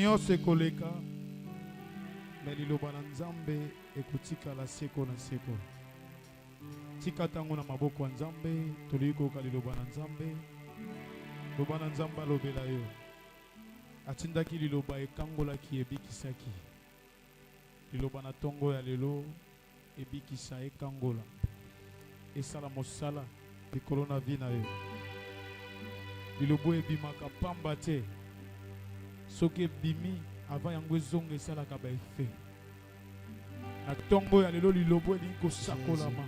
nyonso koleka me liloba na Nzambe ekotika la seko na seko. Tika tango na maboko ya Nzambe tolingi koyoka liloba na Nzambe. Liloba na Nzambe alobela yo atindaki liloba ekangolaki ebikisaki. Liloba na tongo ya lelo ebikisa ekangola esala mosala likolo na vi na yo. Lilobo ebimaka pamba te soki ebimi avant yango ezonga esalaka baefe. Na tongo ya lelo lilobo elingi kosakolama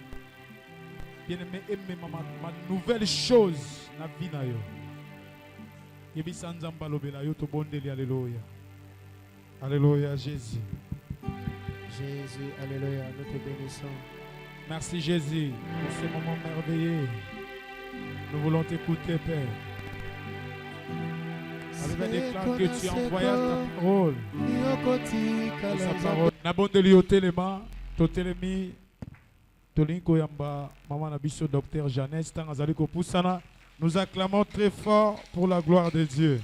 bien-aimé emema ma nouvelle chose na vi na yo. Yebisa Nzambe alobela yo tobondeli alléluia. Alléluia Jésus. Jésus, alléluia, nous te bénissons. Merci Jésus pour ce moment merveilleux. Nous voulons t'écouter, Père. Avec déclare que tu envoies ta parole. Et sa parole. Nabondeli au téléma, to télémi, tolinko yamba, maman nabiso docteur Jeannette, tangazaliko poussana. Nous acclamons très fort pour la gloire de Dieu.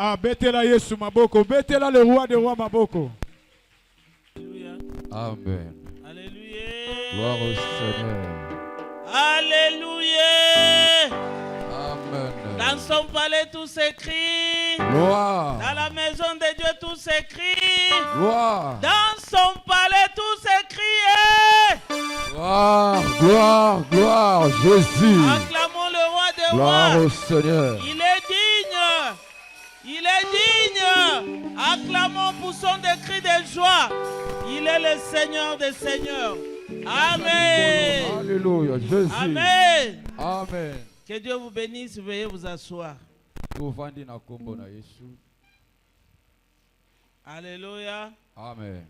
Ah, betela Yesu maboko, betela le roi des rois maboko. Alléluia. Amen. Alléluia. Gloire au Seigneur. Alléluia. Amen. Dans son palais, tout s'écrit. Gloire. Dans la maison de Dieu, tout s'écrit. Gloire. Dans son palais, tout s'écrit. Gloire, gloire, gloire, Jésus. Acclamons le roi des Gloire rois. au Seigneur. Il est digne. Il est digne. Acclamons, poussons des cris de joie. Il est le Seigneur des Seigneurs. Amen. Alléluia, Jésus. Amen. Amen. Que Dieu vous bénisse. Veuillez vous asseoir. Alléluia. Amen.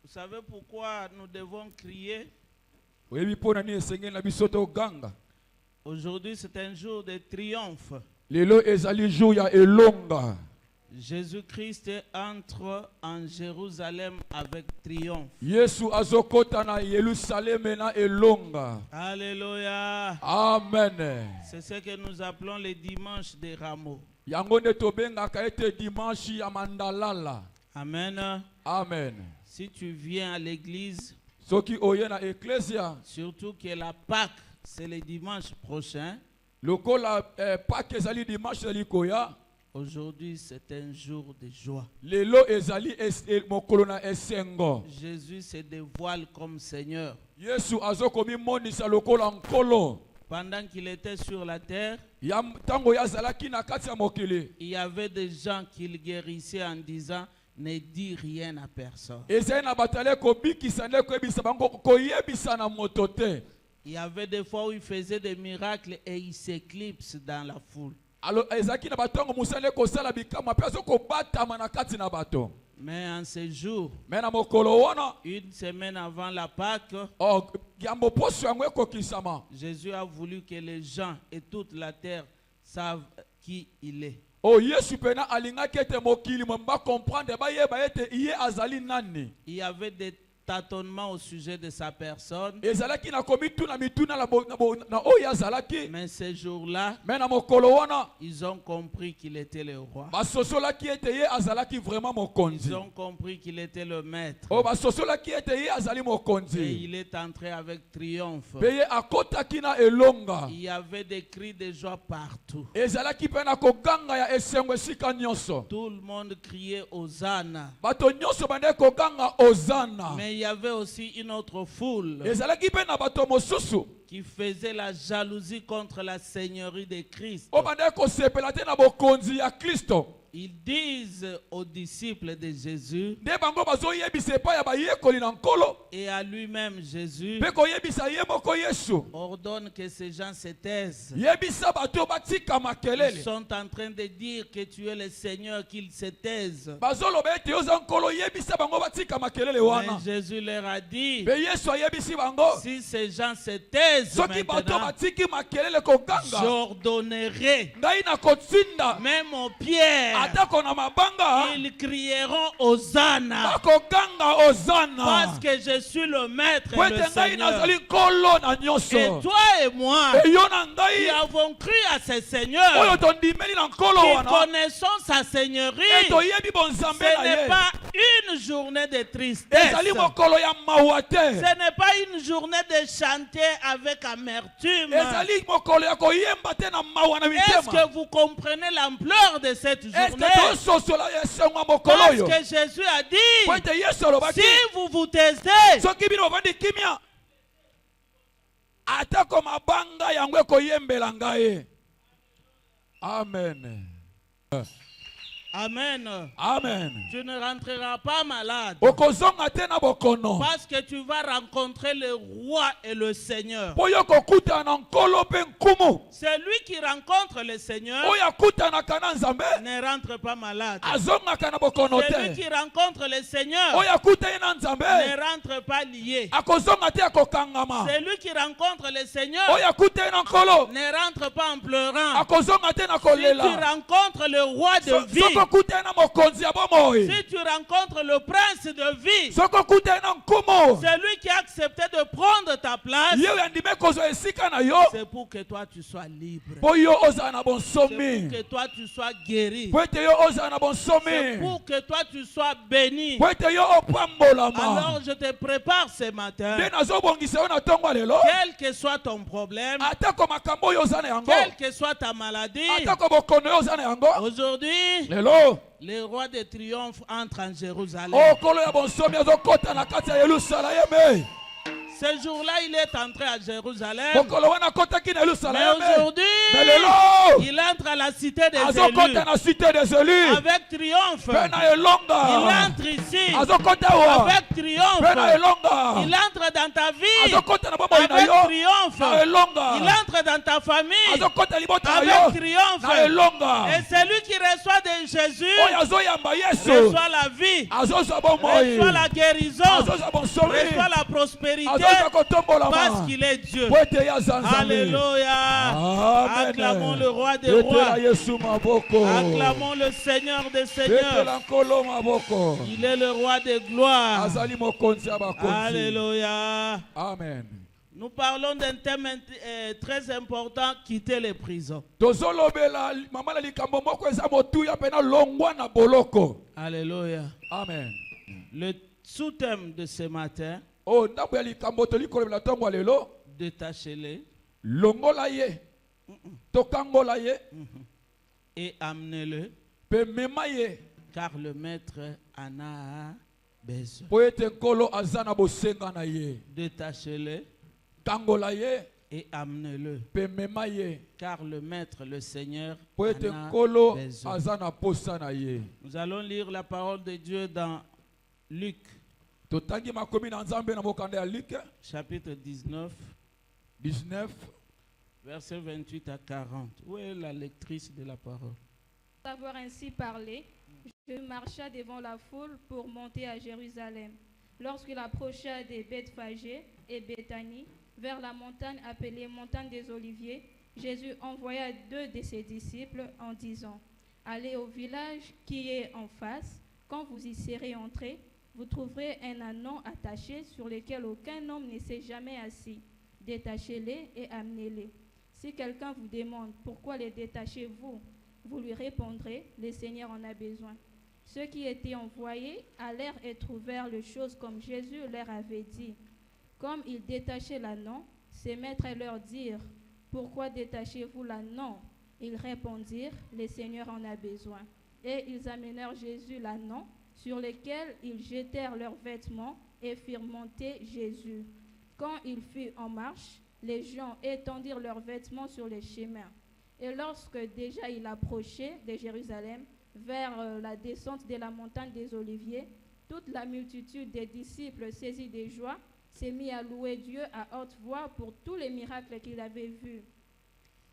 Vous savez pourquoi nous devons crier? Aujourd'hui, c'est un jour de triomphe. Lelo ezali jour ya elonga. Jésus-Christ entre en Jérusalem avec triomphe. Yesu azokota na Yerusalem na elonga. Alléluia. Amen. C'est ce que nous appelons les dimanches des rameaux. Yango nde tobengaka ete dimanche ya mandalala. Amen. Amen. Si tu viens à l'église, Soki oye na ecclesia, surtout que la Pâque, c'est le dimanche prochain. lokola Pâques ezali dimanche ezali koya. Aujourd'hui, c'est un jour de joie. Lelo ezali mokolo na esengo. Jésus se dévoile comme Seigneur. Yesu azokomi monisa lokola nkolo. Pendant qu'il était sur la terre, Tango yazalaki na kati ya mokili. il y avait des gens qu'il guérissait en disant ne dis rien à personne. Ezali na batale kobikisa nde koyebisa bango koyebisa na moto te. Il y avait des fois où il faisait des miracles et il s'éclipse dans la foule. Alors ezaki na batongo musale ko sala bikama pe azoko batama na kati na bato. Mais en ce jour, Mais na mokolo wana, une semaine avant la Pâque, yambo poso yango ekokisama. Jésus a voulu que les gens et toute la terre savent qui il est. Oh Yesu pena alingaki ete mokili mba comprendre ba yeba ete iye azali nani. Il y avait des tâtonnements au sujet de sa personne. Ezalaki na komitu na mituna na oyo azalaki. Mais ces jours-là, Mais na mokolo wana, ils ont compris qu'il était le roi. basosolaki ete ye azalaki vraiment mokonzi. Ils ont compris qu'il était le maître. Oh basosolaki ete ye azali Et mokonzi. il est entré avec triomphe. Pe ye akotaki na elonga. Il y avait des cris de joie partout. Ezalaki pena koganga ya esengo esika nyonso. Tout le monde criait Hosanna. Bato nyonso bande koganga Hosanna. Mais il y avait aussi une autre foule Ezalaki pena bato mosusu. qui faisait la jalousie contre la seigneurie de Christ. O bande kosepela te na bokonzi ya Kristo. Ils disent aux disciples de Jésus Nde bango bazoyebisa epai ya bayekoli na nkolo. et à lui-même Jésus, Pe koyebisa ye moko Yesu. ordonne que ces gens se taisent. Yebisa bato batika Ils makelele. sont en train de dire que tu es le Seigneur, qu'ils se taisent. Bazoloba ete oza nkolo yebisa bango batika makelele Mais wana. Jésus leur a dit, Pe Yesu ayebisi bango. si ces gens se taisent Soki bato maintenant, batiki makelele koganga. j'ordonnerai Ngai na kotsinda. même aux pierres atako na mabanga ils crieront Hosanna. bakoganga Hosanna Parce que je suis le maître po et le ete ngai Seigneur. nazali nkolo na Et nyonso toi et moi, eyo na qui ngai avons cru à ce oyo Seigneur, tondimeli na nkolo qui wana connaissons sa Seigneurie, toyebi bonzambe ce na n'est ye pas une journée de tristesse. ezali mokolo ya mawa te Ce n'est pas une journée de chanter avec amertume. ezali mokolo ya koyemba te na mawa na Est-ce mitema que vous comprenez l'ampleur de cette eske journée? tososola esengo ya mokolo Parce oyo que Jésus a dit, po ete yesu alobaki si vous vous taisez, soki bino bavandi kimia atako mabanga yango ekoyembela ngai. Amen. Amen. Amen. Tu ne rentreras pas malade. Okozonga te na bokono Parce que tu vas rencontrer le roi et le Seigneur. po yo kokuta na nkolo mpe nkumu Celui qui rencontre le Seigneur oyo akutanaka na nzambe ne rentre pas malade. azongaka na bokono Celui te qui rencontre le Seigneur oyo akuta ye na nzambe ne rentre pas lié. akozonga te akokangama Celui qui rencontre le Seigneur oyo akuta ye na nkolo ne rentre pas en pleurant. akozonga te na Si tu kolela rencontres le roi de soki vie, okuta ye na mokonzi ya bomoi si tu rencontres le prince de vie, soki okuta ye na nkumu celui qui a accepté de prendre ta place, ye oyo andimi kozwa esika na yo c'est pour que toi tu sois libre. po yo ozala na C'est pour bonsomi que toi tu sois guéri. po ete yo ozala na C'est bonsomi pour que toi tu sois béni. po ete yo opambolama Alors je te prépare ce matin. nde nazobongisa yo na ntongo ya lelo Quel que soit ton problème, atako makambo oyo oza na yango quelle que soit ta maladie, atako bokono oyo oza na yango aujourd'hui, lelo le roi de triomphe entre en Jérusalem. okolo ya bonsomi azokɔta na kati ya yelusalemi Ce jour-là, il est entré à Jérusalem. mokolo wana akɔtaki na Mais yelusalemi aujourd'hui, me lelo il entre à la cité des azokɔta élus. na cité des élus Avec triomphe. mpe na Il elonga entre ici. azokɔta awa Avec mpe na triomphe. elonga Il entre dans ta vie. azokɔta na bomoi na Avec yo na triomphe. elonga Il entre dans ta famille. azokɔta libota na yo Avec triomphe. na elonga Et celui qui reçoit de Jésus oyo azoyamba yesu reçoit la vie, azozwa bomoi reçoit la guérison, azozwa bonsomi reçoit la prospérité azozwa kotombolama parce qu'il est Dieu. po ete ye aza nzambe Alléluia. Acclamons le roi des betela rois. yesu maboko Acclamons le Seigneur des seigneurs. betela nkolo maboko Il est le roi de gloire. azali mokonzi ya bakonzi Alléluia. amen. Nous parlons d'un thème très important, quitter les prisons. tozolobela mama na likambo moko eza motuya mpena longwa na boloko Alléluia. amen. Le sous-thème de ce matin, o ndambo ya likambo toli kolobela ntongo ya lelo détachez-les longola ye tokangola ye et amenez-le, mpe mema ye car le maître en a besoin. po ete nkolo aza na bosenga na ye Détachez-le kangola ye et amenez-le, mpe mema ye car le maître, le Seigneur, po ete en a nkolo besoin. aza na posa na ye. Nous allons lire la parole de Dieu dans Luc, totangi makomi na nzambe na mokanda ya Luke chapitre 19, 19 versets 28 à 40. Où est la lectrice de la parole? Avoir ainsi parlé, je marcha devant la foule pour monter à Jérusalem. Lorsqu'il approcha de Bethphagée et Béthanie, vers la montagne appelée montagne des Oliviers, Jésus envoya 2 de ses disciples en disant, « Allez au village qui est en face. Quand vous y serez entrés, vous trouverez un ânon attaché sur lequel aucun homme ne s'est jamais assis. Détachez-les et amenez-les. Si quelqu'un vous demande pourquoi les détachez-vous, vous lui répondrez, le Seigneur en a besoin. » Ceux qui étaient envoyés allèrent et trouvèrent les choses comme Jésus leur avait dit. Comme ils détachaient l'ânon, ses maîtres leur dirent, « Pourquoi détachez-vous l'ânon » Ils répondirent, « Le Seigneur en a besoin. » Et ils amenèrent Jésus l'ânon, sur lequel ils jetèrent leurs vêtements et firent monter Jésus. Quand il fut en marche, les gens étendirent leurs vêtements sur les chemins. Et lorsque déjà il approchait de Jérusalem, vers la descente de la montagne des Oliviers, toute la multitude des disciples saisis de joie s'est mis à louer Dieu à haute voix pour tous les miracles qu'il avait vus.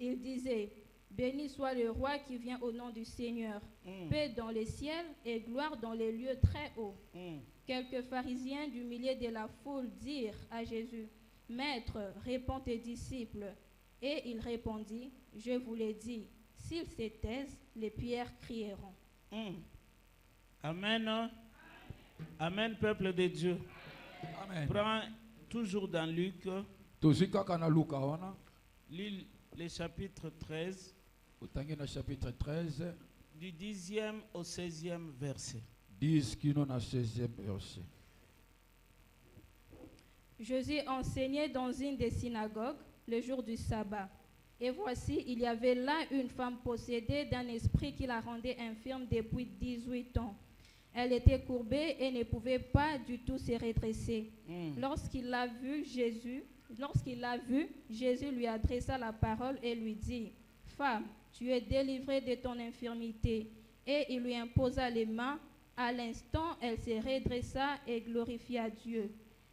Il disait, « Béni soit le roi qui vient au nom du Seigneur, paix dans les ciels et gloire dans les lieux très hauts. » Quelques pharisiens du milieu de la foule dirent à Jésus, « Maître, réponds tes disciples. » Et il répondit, « Je vous l'ai dit, s'ils se taisent, les pierres crieront. » Amen. Amen, peuple de Dieu. Amen. Prends toujours dans Luc, Tozwi kaka na Luka wana. lis le chapitre 13, Otangi na chapitre 13, du 10e au 16e verset. 10 kino na 16e verset. Jésus enseignait dans une des synagogues le jour du sabbat. Et voici, il y avait là une femme possédée d'un esprit qui la rendait infirme depuis 18 ans. Elle était courbée et ne pouvait pas du tout se redresser. Lorsqu'il l'a vu, Jésus lui adressa la parole et lui dit, « Femme, tu es délivrée de ton infirmité. » Et il lui imposa les mains. À l'instant, elle se redressa et glorifia Dieu.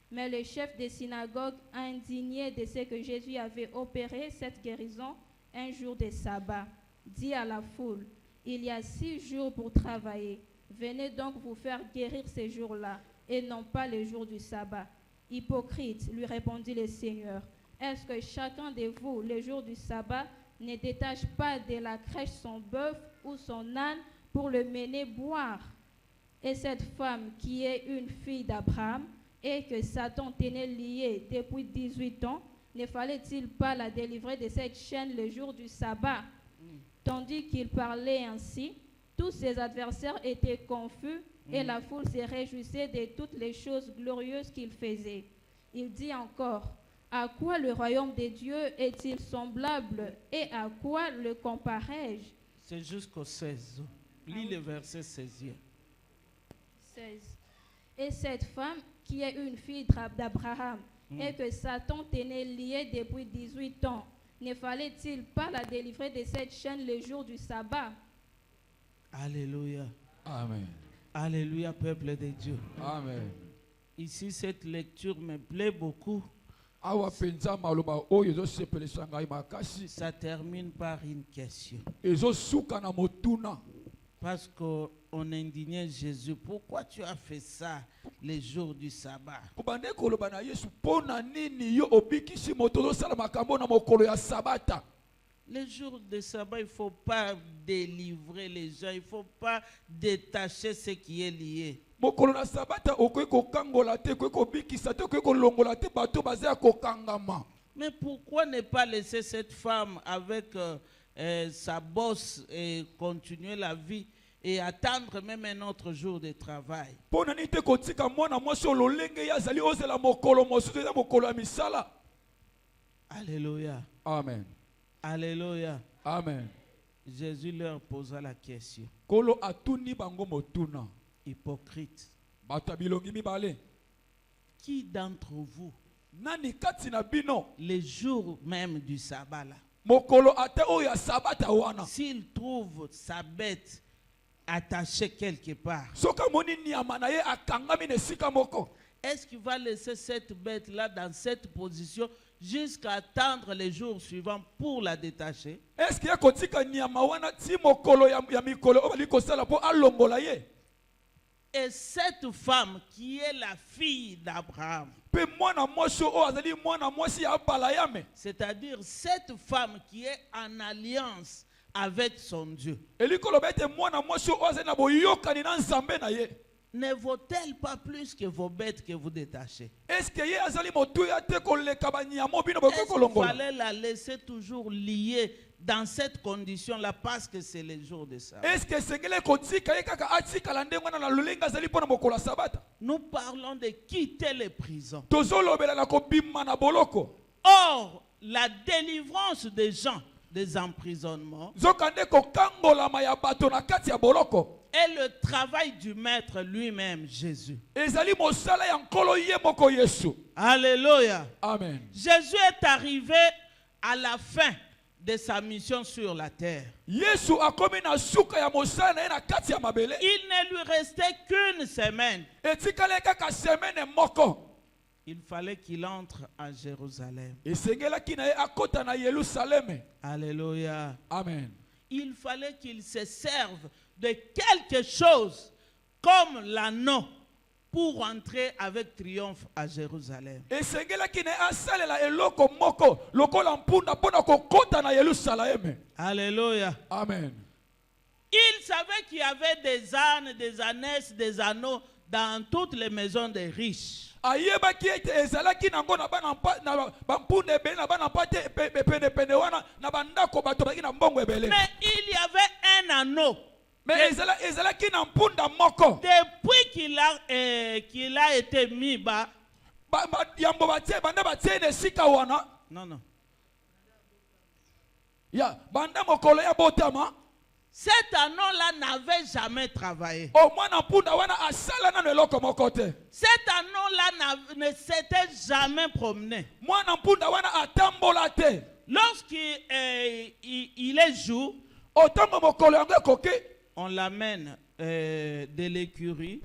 Mais le chef des synagogues, indigné de ce que Jésus avait opéré cette guérison un jour de sabbat, dit à la foule, « Il y a 6 jours pour travailler. Venez donc vous faire guérir ces jours-là, et non pas le jour du sabbat. » Hypocrite, lui répondit le Seigneur, « Est-ce que chacun de vous, le jour du sabbat, ne détache pas de la crèche son bœuf ou son âne pour le mener boire? Et cette femme qui est une fille d'Abraham, et que Satan tenait liée depuis 18 ans, ne fallait-il pas la délivrer de cette chaîne le jour du sabbat? » Tandis qu'il parlait ainsi, tous ses adversaires étaient confus et la foule se réjouissait de toutes les choses glorieuses qu'il faisait. Il dit encore, « À quoi le royaume de Dieu est-il semblable et à quoi le comparais-je » C'est jusqu'au 16. Lis le verset 16e. 16. Et cette femme qui est une fille d'Abraham et que Satan tenait liée depuis 18 ans, ne fallait-il pas la délivrer de cette chaîne le jour du sabbat? Alléluia. Amen. Alléluia, peuple de Dieu. Amen. Ici, cette lecture me plaît beaucoup. Awa penza maloba oyo ezosepelisa ngai makasi. Ça termine par une question. Ezosuka na motuna. Parce qu'on indignait Jésus. Pourquoi tu as fait ça les jours du sabbat? Obande koloba na Yesu pona nini yo obikisi moto zosala makambo na mokolo ya sabata. Les jours de sabbat, il ne faut pas délivrer les gens. Il ne faut pas détacher ce qui est lié. Mokolo na sabata okoki kokangola te, okoki kobikisa te, okoki kolongola te, bato baza ya kokangama. Mais pourquoi ne pas laisser cette femme avec sa bosse et continuer la vie et attendre même un autre jour de travail? Pona nite kotika mwana mwasi ololenge yazali ozela mokolo mosusu eza mokolo ya misala. Alléluia. Amen. Alléluia. Amen. Jésus leur posa la question. Kolo atuni bango motuna. Hypocrite. Bata bilongi mibale. Qui d'entre vous, Nani kati na bino les jours même du sabbat là, mokolo ate oyo ya sabata wana, s'il trouve sa bête attachée quelque part, soka moni nyama na ye akangami na esika moko, est-ce qu'il va laisser cette bête là dans cette position jusqu'à attendre les jours suivants pour la détacher? est-ce que kotika nyama wana ti mokolo ya mikolo obali kosala po alongola ye? Et cette femme qui est la fille d'Abraham, Pe mwana mwasi oyo azali mwana mwasi ya Abraham, c'est-à-dire cette femme qui est en alliance avec son Dieu, elikolo bete mwana mwasi oyo azali na boyokani na Nzambe na ye, ne vaut-elle pas plus que vos bêtes que vous détachez? est-ce que ye azali motuya te koleka banyama bino Est-ce bokoki qu'il kolongola? fallait la laisser toujours liée dans cette condition-là parce que c'est le jour de ça? Est-ce que sengele kotika ye kaka atikala ndenge wana na lolenga azali mpona mokolo ya sabata? Nous parlons de quitter les prisons. Tozolobela na kobima na boloko. Or, la délivrance des gens des emprisonnements Zokande kokangolama ya bato na kati ya boloko est le travail du maître lui-même, Jésus. ezali mosala ya nkolo ye moko Yesu. Alléluia. Amen. Jésus est arrivé à la fin de sa mission sur la terre. Yesu akomi na suka ya mosala na ye na kati ya mabele. Il ne lui restait qu'une semaine. Etikala kaka semaine moko. Il fallait qu'il entre à Jérusalem. Esengelaki na ye akota na Yerusalem. Alléluia. Amen. Il fallait qu'il se serve de quelque chose comme l'anneau pour entrer avec triomphe à Jérusalem. Esengelaki na ye asalela eloko moko lokola mpunda mpona kokota na Yerusalem. Alléluia. Amen. il savait qu'il y avait des ânes, des ânesses, des anneaux dans toutes les maisons des riches. Mais il y avait un anneau. Depuis qu'il a été mis bas. Non, non. Cet anneau-là n'avait jamais travaillé. Cet anneau-là ne s'était jamais promené. Lorsqu'il il est jour, on l'amène de l'écurie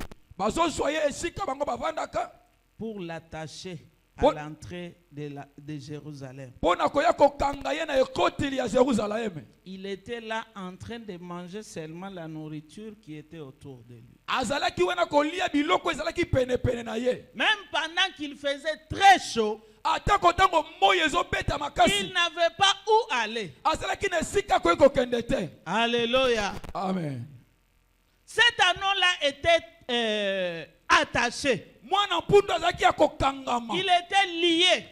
pour l'attacher à l'entrée de Jérusalem. Il était là en train de manger seulement la nourriture qui était autour de lui. Même pendant qu'il faisait très chaud, il n'avait pas où aller. Alléluia. Amen. Cet anneau-là était attaché. Il était lié.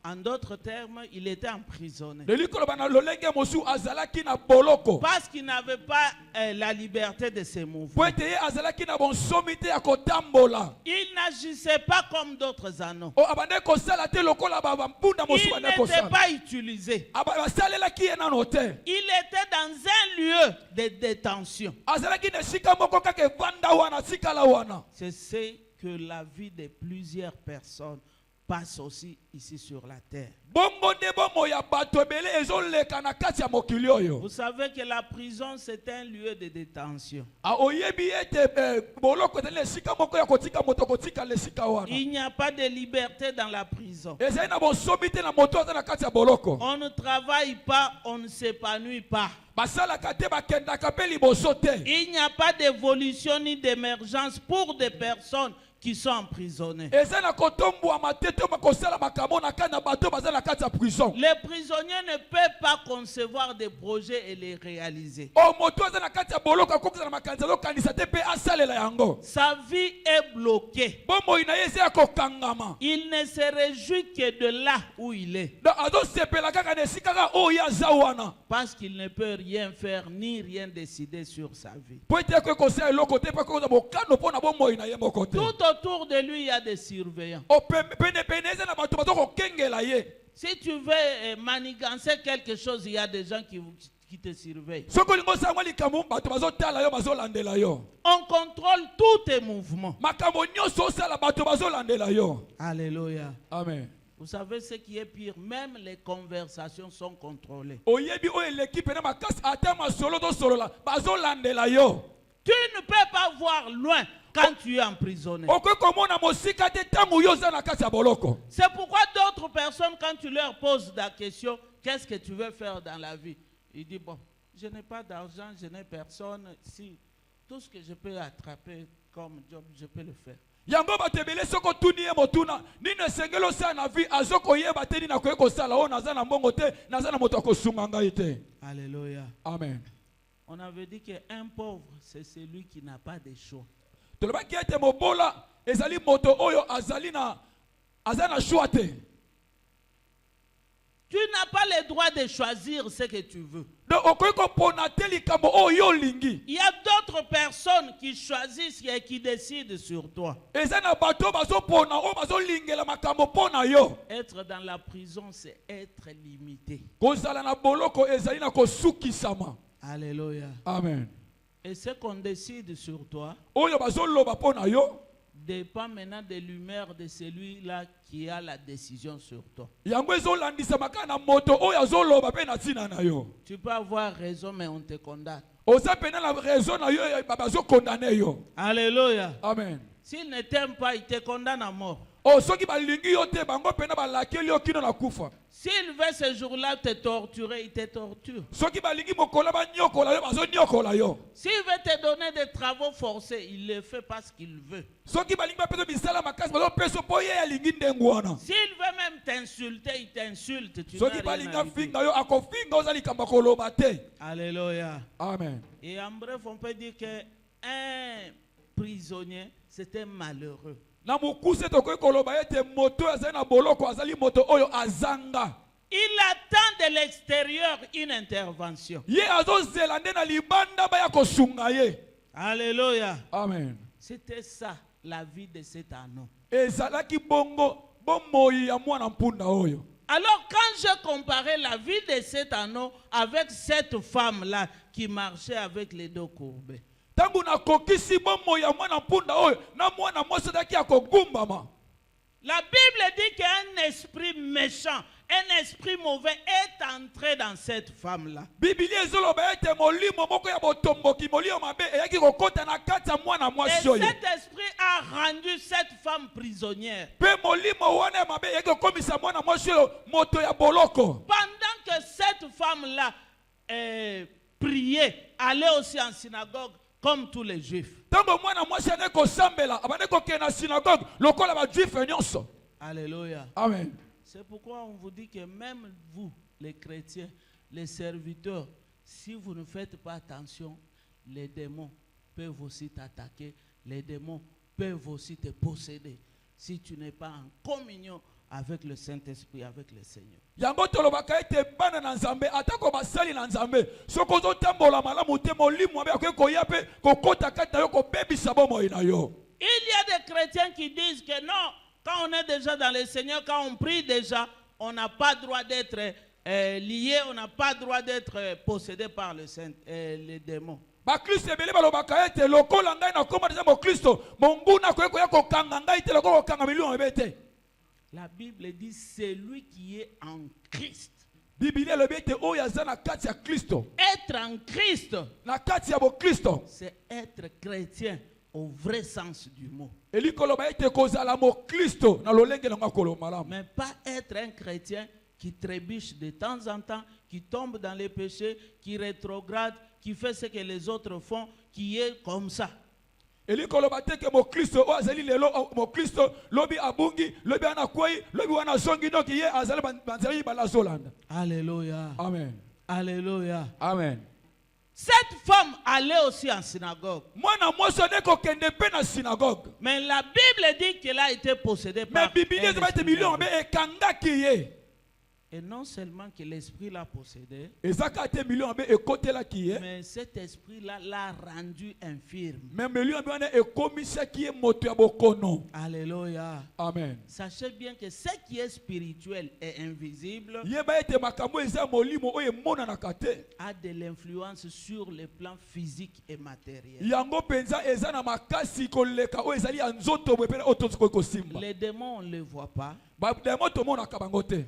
En d'autres termes, il était emprisonné. Parce qu'il n'avait pas la liberté de se mouvoir. Il n'agissait pas comme d'autres anneaux. Il n'était pas utilisé. Il était dans un lieu de détention. C'est ce que la vie de plusieurs personnes passe aussi ici sur la terre. Vous savez que la prison c'est un lieu de détention. Il n'y a pas de liberté dans la prison. On ne travaille pas, on ne s'épanouit pas. Il n'y a pas d'évolution ni d'émergence pour des personnes qui sont emprisonnés. Les prisonniers ne peuvent pas concevoir des projets et les réaliser. Sa vie est bloquée. Il ne se réjouit que de là où il est. Parce qu'il ne peut rien faire ni rien décider sur sa vie. Tout autour de lui, il y a des surveillants. Si tu veux manigancer quelque chose, il y a des gens qui te surveillent. On contrôle tous tes mouvements. Alléluia. Amen. Vous savez ce qui est pire, même les conversations sont contrôlées. Tu ne peux pas voir loin quand tu es emprisonné. C'est pourquoi d'autres personnes, quand tu leur poses la question, qu'est-ce que tu veux faire dans la vie? Ils disent, bon, je n'ai pas d'argent, je n'ai personne. Si tout ce que je peux attraper comme job, je peux le faire. Alléluia. Amen. On avait dit qu'un pauvre, c'est celui qui n'a pas de choix. Tu n'as pas le droit de choisir ce que tu veux. Il y a d'autres personnes qui choisissent et qui décident sur toi. Être dans la prison, c'est être limité. Alléluia. Amen. Et ce qu'on décide sur toi dépend maintenant de l'humeur de celui-là qui a la décision sur toi. Tu peux avoir raison, mais on te condamne. Alléluia. Amen. S'il ne t'aime pas, il te condamne à mort. Oh, soki balingi yo te, bango pena balakeli yo kino na kufa. S'il veut ce jour-là te torturer, il te torture. Soki balingi mokola ba nyokola yo, bazo nyokola yo. S'il veut te donner des travaux forcés, il le fait parce qu'il veut. Soki balingi ba peso misala makasi, bazo peso poye ya lingi ndengu wana. S'il veut même t'insulter, il t'insulte. Tu n'as Soki rien balinga à lui dire. finga yo, ako finga ozali kamba koloba te. Alléluia. Amen. Et en bref, on peut dire qu'un prisonnier, c'était malheureux. Na mukuse tokoki koloba ete moto azali na boloko azali moto oyo azanga. Il attend de l'extérieur une intervention. Ye azozela nde na libanda baya kosunga ye. Alléluia. Amen. C'était ça, la vie de cet anneau. Ezalaki bongo bomoi ya mwana mpunda oyo. Alors, quand je comparais la vie de cet anneau avec cette femme-là qui marchait avec les dos courbés, Tangu na kokisi bomoi ya mwana mpunda oyo na mwana mwasi azalaki ya kogumbama. la Bible dit qu'un esprit méchant, un esprit mauvais est entré dans cette femme-là. Biblia ezoloba ete molimo moko ya botomboki molimo mabe eyaki kokota na kati ya mwana Et mwasi oyo. cet esprit a rendu cette femme prisonnière. Pe molimo wana ya mabe eyaki kokomisa mwana mwasi oyo moto ya boloko. Pendant que cette femme-là priait, allait aussi en synagogue comme tous les juifs. Tango mwana mwasi ane kosambela abane kokende na synagogue lokola ba juif nyonso. Alléluia. Amen. C'est pourquoi on vous dit que même vous, les chrétiens, les serviteurs, si vous ne faites pas attention, les démons peuvent aussi t'attaquer, les démons peuvent aussi te posséder si tu n'es pas en communion avec le Saint-Esprit, avec le Seigneur. Yango tolobaka ete bana na Nzambe atako basali na Nzambe soko zotambola malamu te molimo abe akoki koya pe kokota kati na yo kobebisa bomoi na yo. Il y a des chrétiens qui disent que non, quand on est déjà dans le Seigneur, quand on prie déjà, on n'a pas droit d'être lié, on n'a pas droit d'être possédé par les démons. Bakristo ebele balobaka ete lokola ngai na koma deja mokristo monguna akoki koya kokanga ngai te lokola kokanga milimo mabe te. La Bible dit celui qui est en Christ. Biblia elobi ete oyo aza na kati ya Kristo. Être en Christ, Na kati ya bokristo. c'est être chrétien au vrai sens du mot. Eli koloba ete kozala mokristo na lolenge na ngakolo malamu. Mais pas être un chrétien qui trébuche de temps en temps, qui tombe dans les péchés, qui rétrograde, qui fait ce que les autres font, qui est comme ça. Eli koloba teke mokristo o azali lelo mokristo lobi abungi lobi anakwei lobi wana zongi donc ye azali banzali balazolanda. Alléluia. Amen. Alléluia. Amen. Cette femme allait aussi en synagogue. Mwana mwasi ne kokende pe na synagogue. Mais la Bible dit qu'elle a été possédée Mais par Biblia un ezaba ete esprit milio mauvais. be ekangaki ye. Et non seulement que l'esprit l'a possédé, Ezaka te milio be ekotelaki ye. mais cet esprit-là l'a rendu infirme. Mais milio be wana ekomisaki ye moto ya bokono. Alléluia. Amen. Sachez bien que ce qui est spirituel et invisible Yeba ete makambo eza molimo oyo emonanaka te. a de l'influence sur le plan physique et matériel. Yango penza eza na makasi koleka oyo ezali ya nzoto boye pene oyo tozokoki kosimba. Les démons, on ne les voit pas, Bademo tomonaka bango te.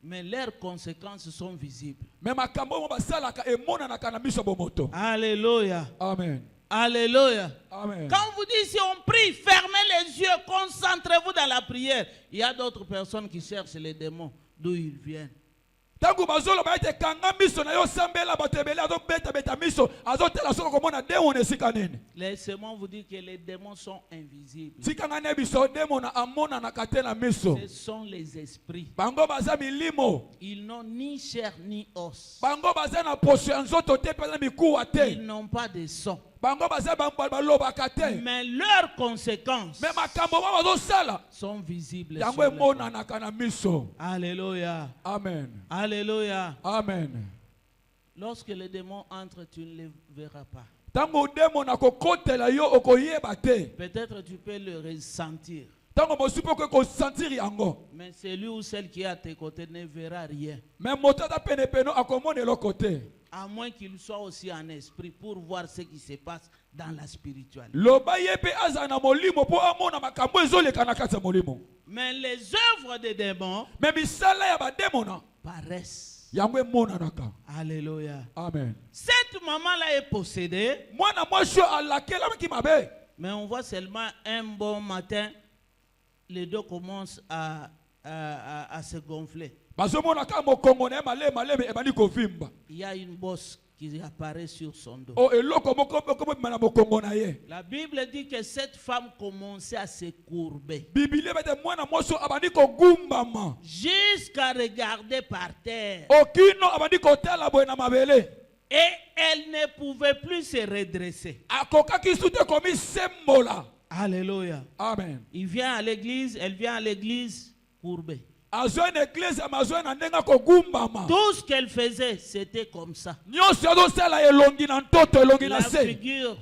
mais leurs conséquences sont visibles. Mais makambo oyo basalaka emonanaka na miso ya bomoto. Alléluia. Amen. Alléluia. Amen. Quand on vous dit si on prie, fermez les yeux, concentrez-vous dans la prière. Il y a d'autres personnes qui cherchent les démons, d'où ils viennent. Tangu bazoloba ete kanga miso na yo sambela bato ebele azobeta miso azotela soko komona demona esika nini. Laissez-moi vous dire que les démons sont invisibles. Tikanga ne biso demona amonanaka te na miso. Ce sont les esprits. Bango baza milimo. Ils n'ont ni chair ni os. Bango baza na poso ya nzoto te mpe na mikuwa te. Ils n'ont pas de son. Bango baza balobaka te. Mais leurs conséquences Me makambo ba bazosala sont visibles. yango Sur les corps. emonanaka na miso. Alléluia. Amen. Alléluia. Amen. Lorsque les démons entrent, tu ne les verras pas. Tango demona kokotela yo okoyeba te. Peut-être tu peux le ressentir. Tango mosupe okoki kosentir yango. Mais celui ou celle qui est à tes côtés ne verra rien. Me moto aza penepene akomona eloko te. À moins qu'il soit aussi en esprit pour voir ce qui se passe dans la spiritualité. Loba ye pe aza na molimo po amona makambo ezoleka na kati ya molimo. Mais les œuvres des démons Me misala ya bademona paraissent. yango emonanaka. Alléluia. Amen. Cette maman-là est possédée, Mwana mwasi oyo alakelamaki mabe. mais on voit seulement un bon matin, les dos commencent à se gonfler. bazomona ka mokongo na ye maleme ebandi kovimba. Il y a une bosse qui apparaît sur son dos. O eloko moko bima na mokongo na ye. La Bible dit que cette femme commençait à se courber. Bibili bete mwana moso abandi kogumbama. Jusqu'à regarder par terre. Okino abandi kotala boye na mabele. Et elle ne pouvait plus se redresser. Akokaki sute komi sembola. Alléluia. Amen. Il vient à l'église, elle vient à l'église courbée. Azo une église amazo na ndenga kogumbama. Tout ce qu'elle faisait, c'était comme ça. Nyonso azosala elongi na ntoto elongi na La se. figure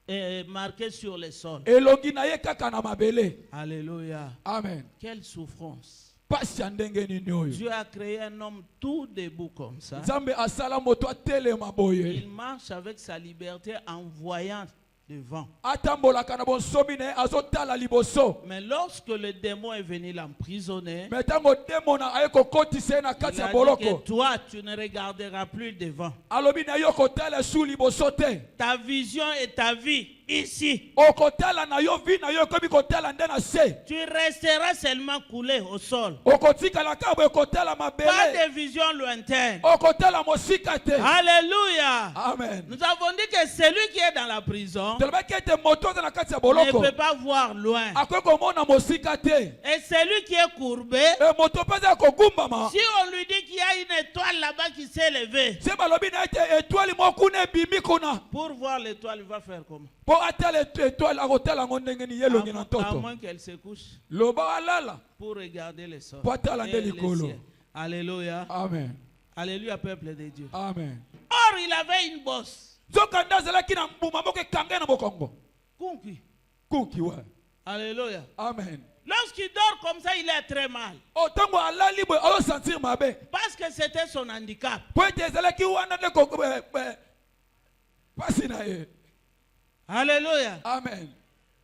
est marquée sur le sol. Elongi na ye kaka na mabele. Alléluia. Amen. Quelle souffrance. Pasi ya ndenge nini oyo. Dieu a créé un homme tout debout comme ça. Nzambe asala moto atelema boye. Il marche avec sa liberté en voyant devant. Atambolaka na bonsomi na ye azotala liboso. Mais lorsque le démon est venu l'emprisonner, Mais tango demona aye kokotisa ye na il kati ya a dit boloko. que toi, tu ne regarderas plus devant. Alobi na yo kotala su liboso te. Ta vision et ta vie ici. Okotala na yo vi na yo komi kotala nde na se. Tu resteras seulement coulé au sol. Okotikala ka boye kotala Pas mabele. de vision lointaine. Okotala mosika te. Alléluia. Amen. Nous avons dit que celui qui est dans la prison Tolobaki ete moto aza na kati ya ne boloko. peut pas voir loin. Akoki komona mosika te. Et celui qui est courbé, E moto mpe aza kogumbama. si on lui dit qu'il y a une étoile là-bas qui s'est levée, Se balobi na ete etwali moko kuna ebimi kuna. pour voir l'étoile, il va faire comment? Po atala etwali akotala yango ndenge ni ye elongi na À ntoto. moins qu'elle se couche Loba alala. pour regarder le sol. Po atala Et nde les likolo. cieux. Alléluia. Amen. Alléluia, peuple de Dieu. Amen. Or, il avait une bosse. Nzoka nde azalaki na mbuma moko ekanga na mokongo. Kunki. Kuki we. Alléluia. Amen. Lorsqu'il dort comme ça, il est très mal. O tango alali boye azosentir mabe. Parce que c'était son handicap. Po ete ezalaki wana nde pasi na ye. Alléluia. Amen.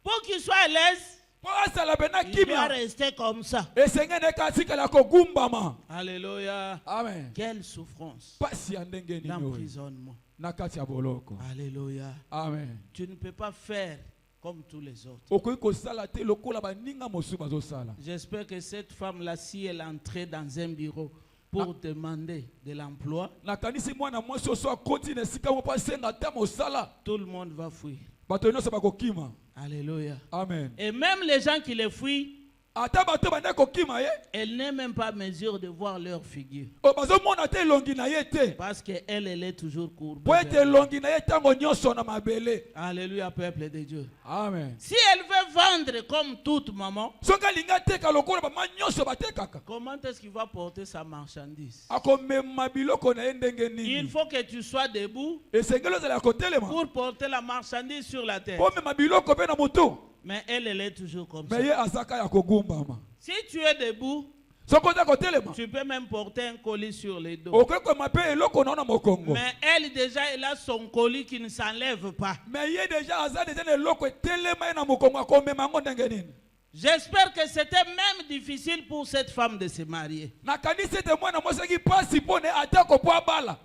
Pour qu'il soit à l'aise, Po asala bena il doit kimia. rester comme ça. Esengene ka atikala kogumbama. Alléluia. Amen. Quelle souffrance. Pasi ya ndenge nini oyo. L'emprisonnement. Na kati ya boloko. Alléluia. Amen. Tu ne peux pas faire comme tous les autres. Okoki kosala te lokola baninga mosusu bazosala. J'espère que cette femme-là, si elle entrait dans un bureau pour demander de l'emploi, Nakanisi mwana mwasi oso akoti na esika moko asenga ata mosala. tout le monde va fuir. Bato nyonso bakokima. Alléluia. Amen. Et même les gens qui les fuient, Ata bato banda kokima ye. elle n'est même pas en mesure de voir leur figure. O bazomona te elongi na ye te. Parce qu'elle, elle est toujours courbée. Po ete elongi na ye ntango nyonso na mabele. Alléluia, peuple de Dieu. Amen. Si elle veut vendre comme toute maman, Soki alingi ateka lokola bama nyonso batekaka. comment est-ce qu'il va porter sa marchandise? Akomema biloko na ye ndenge Il nini. faut que tu sois debout Esengeli ozala ya kotelema. pour porter la marchandise sur la terre. Po mema biloko mpe na motu. Mais elle est toujours comme ça. Me ye azaka ya kogumbama. Si tu es debout, Soki oza kotelema. tu peux même porter un colis sur les dos. Okoki koma mpe eloko na yo na mokongo. Mais elle, déjà, elle a son colis qui ne s'enlève pas. Me ye deja aza deja na eloko etelema ye na mokongo akomema yango ndenge nini. J'espère que c'était même difficile pour cette femme de se marier. Nakanisi ete mwana mwasi aki pasi mpo ne atako po abala.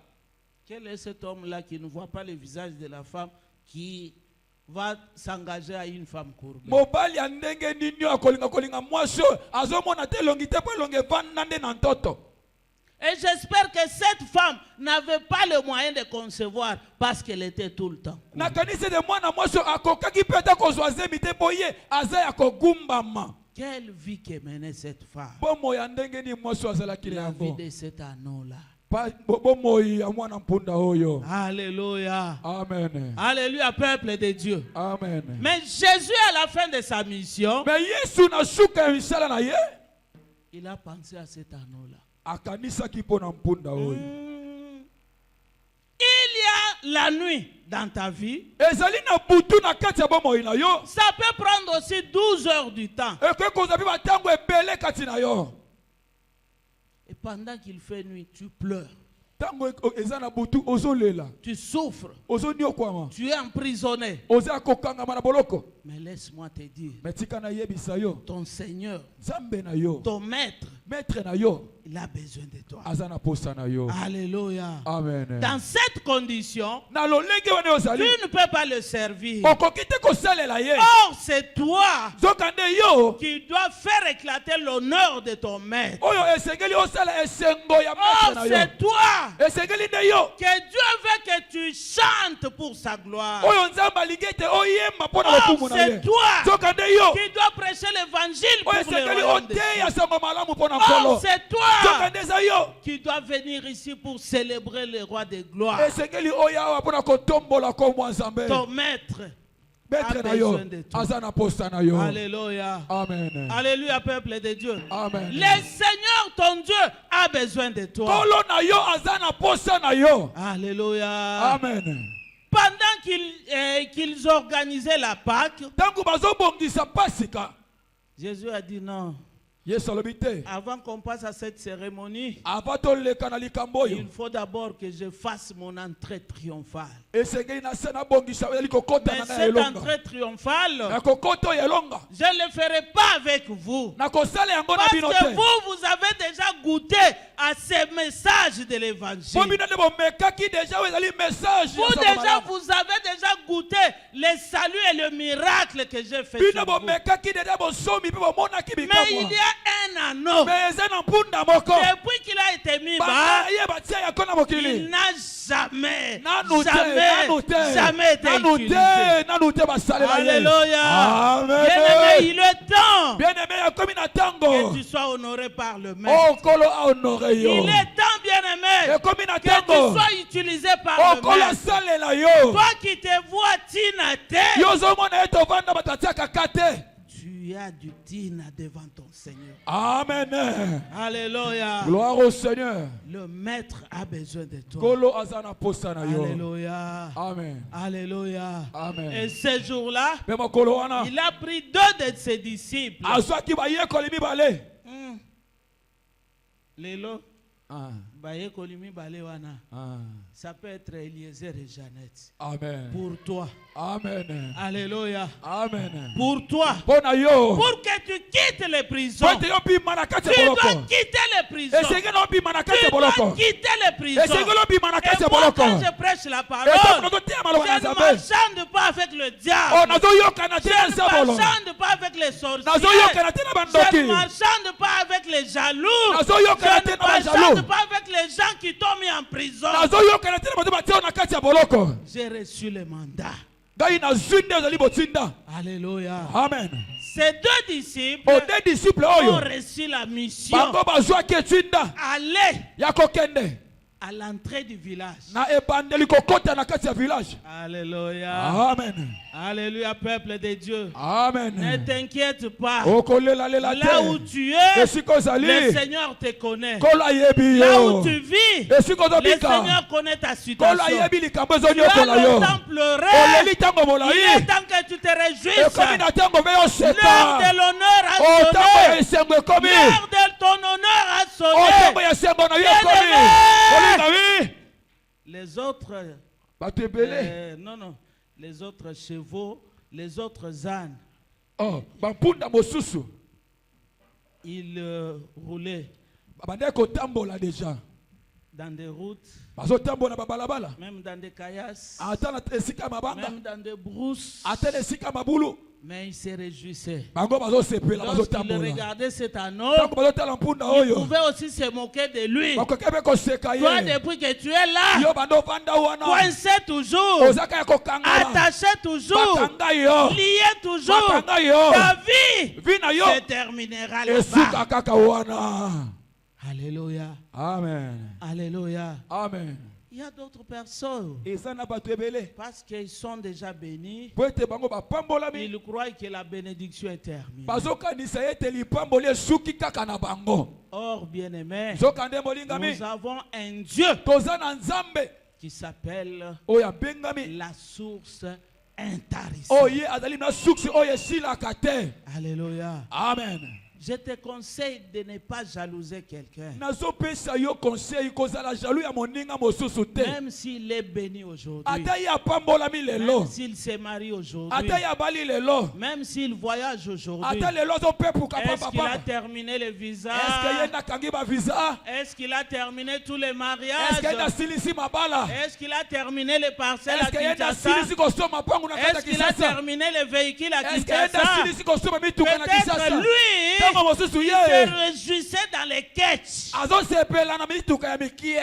Quel est cet homme-là qui ne voit pas le visage de la femme qui va s'engager à une femme courbée? Mobali ya ndenge nini akolinga mwasi oyo azomona te elongi te po elongi evanda nde na ntoto. Et j'espère que cette femme n'avait pas le moyen de concevoir parce qu'elle était tout le temps. Nakanisi ete mwana mwasi oyo akokaki mpe ata kozwa zemi te po ye aza ya kogumbama. Quelle vie que menait cette femme. Bomo ya ndenge nini mwasi oyo azalaki na La vie yango. de cet anneau-là. Bomoi ya mwana mpunda oyo. Alléluia. Amen. Alléluia, peuple de Dieu. Amen. Mais Jésus, à la fin de sa mission, Me Yesu na suka ya misala na ye il a pensé à cet anneau-là. akanisaki mpo na mpunda oyo. Il y a la nuit dans ta vie. Ezali na butu na kati ya bomoi na yo. Ça peut prendre aussi 12 heures du temps. Ekoki kozwa mpe batango ebele kati na yo. Et pendant qu'il fait nuit, tu pleures. Tango eza na butu ozolela. Tu souffres. Ozoniokwama. Tu es emprisonné. Oza kokangama na boloko. Mais laisse-moi te dire, Mais tika na yebisa yo. ton Seigneur, Nzambe na yo. ton maître, Maître na yo. il a besoin de toi. Azana posa na yo. Alléluia. Amen. Dans cette condition, Na lolenge wana tu ozali. ne peux pas le servir. Okokite kosalela ye. Or, c'est toi Zokande yo. qui dois faire éclater l'honneur de ton maître. Oyo esengeli osala esengo ya Or, maître na yo. c'est toi Esengeli nde yo. que Dieu veut que tu chantes pour sa gloire. Oyo nzambe alingi ete oyemba mpona Or, lokumu na ye. c'est toi Zokande yo. qui dois prêcher l'évangile pour Oyo le esengeli royaume de oteya Dieu. sango malamu mpona Or, nkolo. c'est toi Zokande eza yo. qui dois venir ici pour célébrer le roi de gloire. Esengeli oyo awa mpona kotombola kombo ya nzambe. Ton maître Maître a na yo. besoin de toi. Aza na posta na yo. Alléluia. Amen. Alléluia, peuple de Dieu. Amen. Le Seigneur, ton Dieu, a besoin de toi. Kolo na yo aza na posta na yo. Alléluia. Amen. Pendant qu'ils organisaient la Pâque, Tango bazobongisa pasika. Jésus a dit non. Yesu alobi te. Avant qu'on passe à cette cérémonie, Ava toleka na likambo oyo. il faut d'abord que je fasse mon entrée triomphale. Esengeli na se na bongisa eli kokota Mais na na cette elonga. entrée triomphale, Na kokota oyo elonga. je ne le ferai pas avec vous. Na kosala yango na Parce bino que te. vous avez déjà goûté à ces messages de Po l'évangile. bino nde bomekaki déjà oyo ezali message. Vous déjà, vous avez déjà goûté le salut et le miracle que j'ai fait Bino sur vous. bomekaki déjà bosomi pe bomonaki Mais il bikamwa. y a un anneau. Mais eza na mpunda moko. Depuis qu'il a été mis bas, Bana ye batia ya kona il mokili. n'a jamais, Nanu te, jamais été nanu utilisé. te, nanu te basalela ye. Alléluia. Amen. Bien-aimé, il est temps Bien-aimé ya komi na que tango. tu sois honoré par le maître. Oh kolo a honoré yo. Il est temps, bien-aimé, E komi na que tu tango. sois utilisé par Oh le kolo maître. asalela yo. Toi qui te vois tinate, Yo zomona ye tovanda batatiaka kate. tu as du tina devant ton Seigneur. Amen. Alléluia. Gloire au Seigneur. Le maître a besoin de toi. Kolo azana posta na yo. Alléluia. Amen. Alléluia. Amen. Et ce jour-là, Pema kolo wana. il a pris deux de ses disciples. Azwaki bayekoli mibale. Lelo, Ah. bayekoli mibale wana. Ah. Ça peut être Eliezer et Jeannette. Amen. Pour toi. Amen. Alléluia. Amen. Pour toi. Pona yo. Pour que tu quittes les prisons. Po ete yo bima na kati ya Tu dois boloko. quitter les prisons. Esengeli na obima na kati Tu ya dois boloko. quitter les prisons. Esengeli obima na kati Et ya moi, boloko. quand je prêche la Eto parole, nazotia maloba na je ne Nzambe. marchande pas avec le Oh diable. nazoyoka te na Je ne nzabolo. marchande pas avec les sorciers. Nazoyoka te na Je ne bandoki. marchande pas avec les jaloux. Nazoyoka Je te ne na bajaloux. marchande pas avec les gens qui t'ont mis en prison. Nazoyoka te na bato batia na kati ya boloko. J'ai reçu le mandat. Ngai nazwi nde ozali botinda. Alléluia. Amen. Ces deux disciples O de disciple ont oyo. reçu la mission. Bango bazwaki etinda Allez ya kokende à l'entrée du village. na ebandeli kokota na kati ya village. Alléluia. Amen. Alléluia, peuple de Dieu. Ne Amen. t'inquiète pas. Okolelalela Là où te. tu es, Esika le ozali. Seigneur te connaît. Kolo ayebi Là où yo. tu vis, Esika le ozobika. Seigneur connaît ta Kolo situation. ayebi likambo Tu as ezonyokola yo. longtemps pleuré. Oleli ntango Il est molai. temps que tu te réjouisses. Ekomi na ntango mpe L'heure oseka. de l'honneur a O ntango ya sonné. esengo ekomi. L'heure de ton honneur a O ntango sonné. ya esengo na yo Bien ekomi. aimé. Olinga wi. Les autres, Bato ebele. non, les autres chevaux, les autres ânes, Oh, bampunda mosusu. ils roulaient Babandaki kotambola déjà. dans des routes, Bazotambola babalabala. même dans des caillasses, Ata na esika mabanga. même dans des brousses. Ata na esika mabulu. Mais ils se réjouissaient. Bango bazosepela Lorsqu'ils bazotambola. regardaient cet anneau, Ntango bazotala mpunda ils oyo. pouvaient aussi se moquer de lui. Bakoki mpe koseka Toi, ye. depuis que tu es là, Yo bando vanda wana. coincé toujours, Ozaka ya kokangala. attaché toujours, Bakanga yo. lié toujours, Bakanga yo. ta vie Vi na yo. se terminera là-bas. Esuka kaka wana. Alléluia. Amen. Alléluia. Amen. Il y a d'autres personnes, Eza na bato ebele. parce qu'ils sont déjà bénis, Po ete bango bapambolami. ils croient que la bénédiction est terminée. Bazokanisa ete lipamboli esuki kaka na bango. Or, bien-aimés, Zokande molingami. nous avons un Dieu Toza na Nzambe. qui s'appelle Oyo abengami. la source intarissable. Oye azali na suksi oyo esilaka te. Alléluia. Amen. Je te conseille de ne pas jalouser quelqu'un. nazopesa yo conseil kozala jaloux ya moninga mosusu te. Même s'il est béni aujourd'hui. Ata ye apambolami lelo. Même s'il se marie aujourd'hui. Ata ye abali lelo. Même s'il voyage aujourd'hui. Ata lelo azopepuka Est-ce qu'il a papa. terminé le visa? Est-ce que ye nakangi ba visa? Est-ce qu'il a terminé tous les Est-ce mariages? que ye nasilisi mabala? Est-ce qu'il a terminé les parcelles à Est-ce que ye Kinshasa? nasilisi kosoma pangu na kata Est-ce qu'il a Kinshasa? terminé les véhicules à Est-ce que ye Kinshasa? nasilisi kosoma mituka na Peut-être Kinshasa? lui, Tango mosusu il ye se réjouissait dans les catchs. azosepela na mituka ya mikie.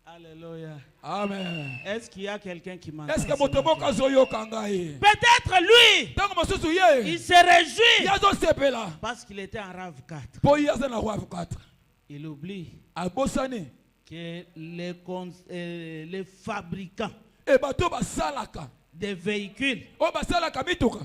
Alléluia. Amen. Est-ce qu'il y a quelqu'un qui m'entend? Est-ce que ce moto moko matin? azoyoka ngai? Peut-être lui, Tango mosusu ye il se réjouit ye azosepela parce qu'il était en RAV 4. po ye aza na roi 4 Il oublie abosani que les fabricants e bato basalaka des véhicules, oyo basalaka mituka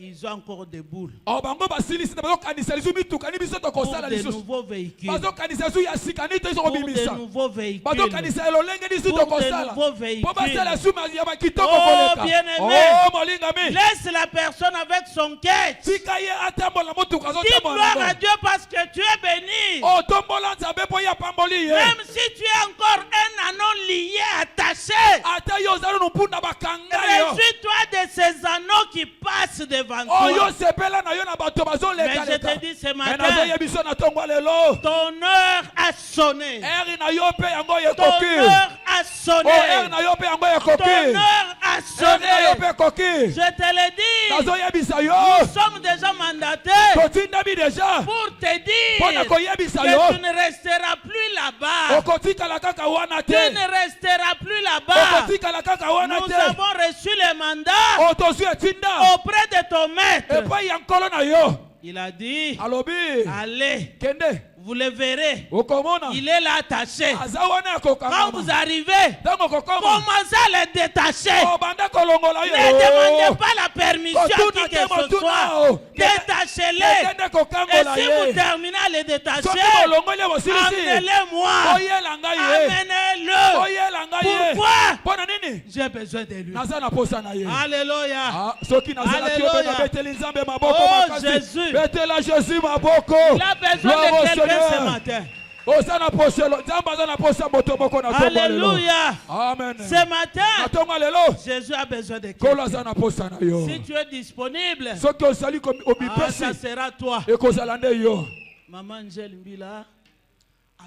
ils ont encore des boules oyo bango basilisi na bazokanisa lisu mituka ni biso pour tokosala de lisusu nouveaux véhicules. bazokanisa lisu ya sika ni tozo Pour de kobimisa nouveaux véhicules. bazokanisa elolenge lisu Pour de tokosala nouveaux po véhicules. basala lisu ya bakitoko Oh, koleka bien-aimé. oh molingami Laisse la personne avec son quête. tika ye atambola motuka Dis azotambola gloire à nango Dieu parce que tu es béni. otombola nzambe po ye apamboli ye Même si tu es encore un anneau lié, attaché, ata yo ozali mpunda bakanga yo réjouis-toi de ces anneaux qui passent devant oyo toi. sepela na yo na bato Mais je bazolekaleka te dis ce me matin, nazoya biso na ntongo lelo ton heure a sonné. eri na yo mpe yango Ton ekoki heure a o eri sonné. na yo mpe yango Ton ekoki heure a eri na yo mpe sonné. ekoki Je te le dis, nazoyebisa yo nous sommes déjà mandatés totindami deja pour te mpo na dire koyebisa que yo tu ne resteras plus là-bas. okotikala kaka wana Tu te ne resteras plus là-bas. okotikala kaka wana Nous te avons reçu le mandat o tozwi etinda auprès de ton maître. epai ya nkolo na yo Il a dit, alobi allez, kende vous le verrez. okomona Il est là attaché. aza wana ya Quand vous kokangama arrivez, ntango okokoma commencez à le détacher. obanda kolongola Ne demandez yo pas la permission à qui que ce soit. Détachez-les. kende Et kokangola si vous ye terminez à le soki détacher, bolongoli bosilisi amenez-le-moi. oyela ngai ye Amenez-le. oyela ngai ye Pourquoi? mpo na nini J'ai besoin de lui. naza na posa na ye Alléluia. Ah, soki nazalaki yo mpe Alléluia. nabeteli nzambe maboko Oh, makasi Jésus. betela jésus maboko Il a besoin Gloire au de quelqu'un ce Seigneur. matin. oza na poselo nzambe aza na posa moto moko na tongo ya lelo Alléluia. amen Ce matin, na tongo ya lelo Jésus a besoin de kolo quelqu'un. aza na posa na yo Si tu es disponible, soki ozali obipesi ça sera toi. ekozala nde yo Maman Angèle Mbila,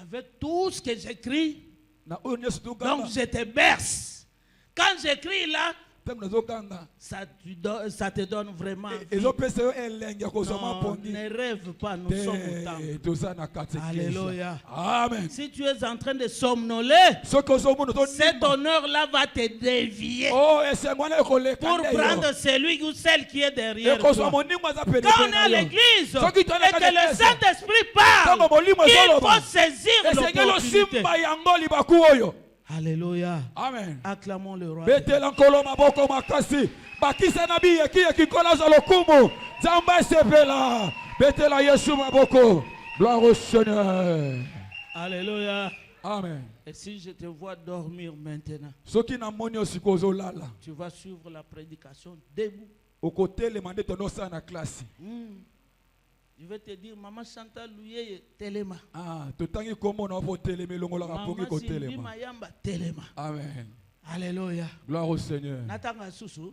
avec tout ce que j'écris, na oyo nyonso donc toganga je te berce. Quand j'écris là, ntango nazoganga ça te donne vraiment envie. ezopesa yo elenge ya kozwa Non, mapongi ne rêve pas, nous sommes au temple. te toza na kati ya Alléluia. amen Si tu es en train de somnoler, soki ozomona cet tonima honneur-là va te dévier o esengo wana ekoleka pour nde yo prendre celui ou celle qui est derrière ekozwa toi. monimo aza Quand on est penepene à na yo l'église Soki tu es et que le catéchèse, Saint-Esprit parle, ntango molimo il ezoloba faut saisir esengeli l'opportunité. osimba yango libaku oyo Alléluia. amen Acclamons le roi. betela nkolo maboko makasi bakisa na biyekiyeki nkolo azwa lokumu nzambe esepela betela yesu maboko gloire au seigneur Alléluia. amen Et si je te vois dormir maintenant, soki namoni yo sikoyo ozolala tu vas suivre la prédication debout. okotelema nde tonosala na klase Je vais te dire, Maman Chantal Louye, Telema. totangi kombo na po telema elongolaka mpongi Maman Simbi kotelema Mayamba, Telema. amen Alléluia. gloire au seigneur Natanga susu.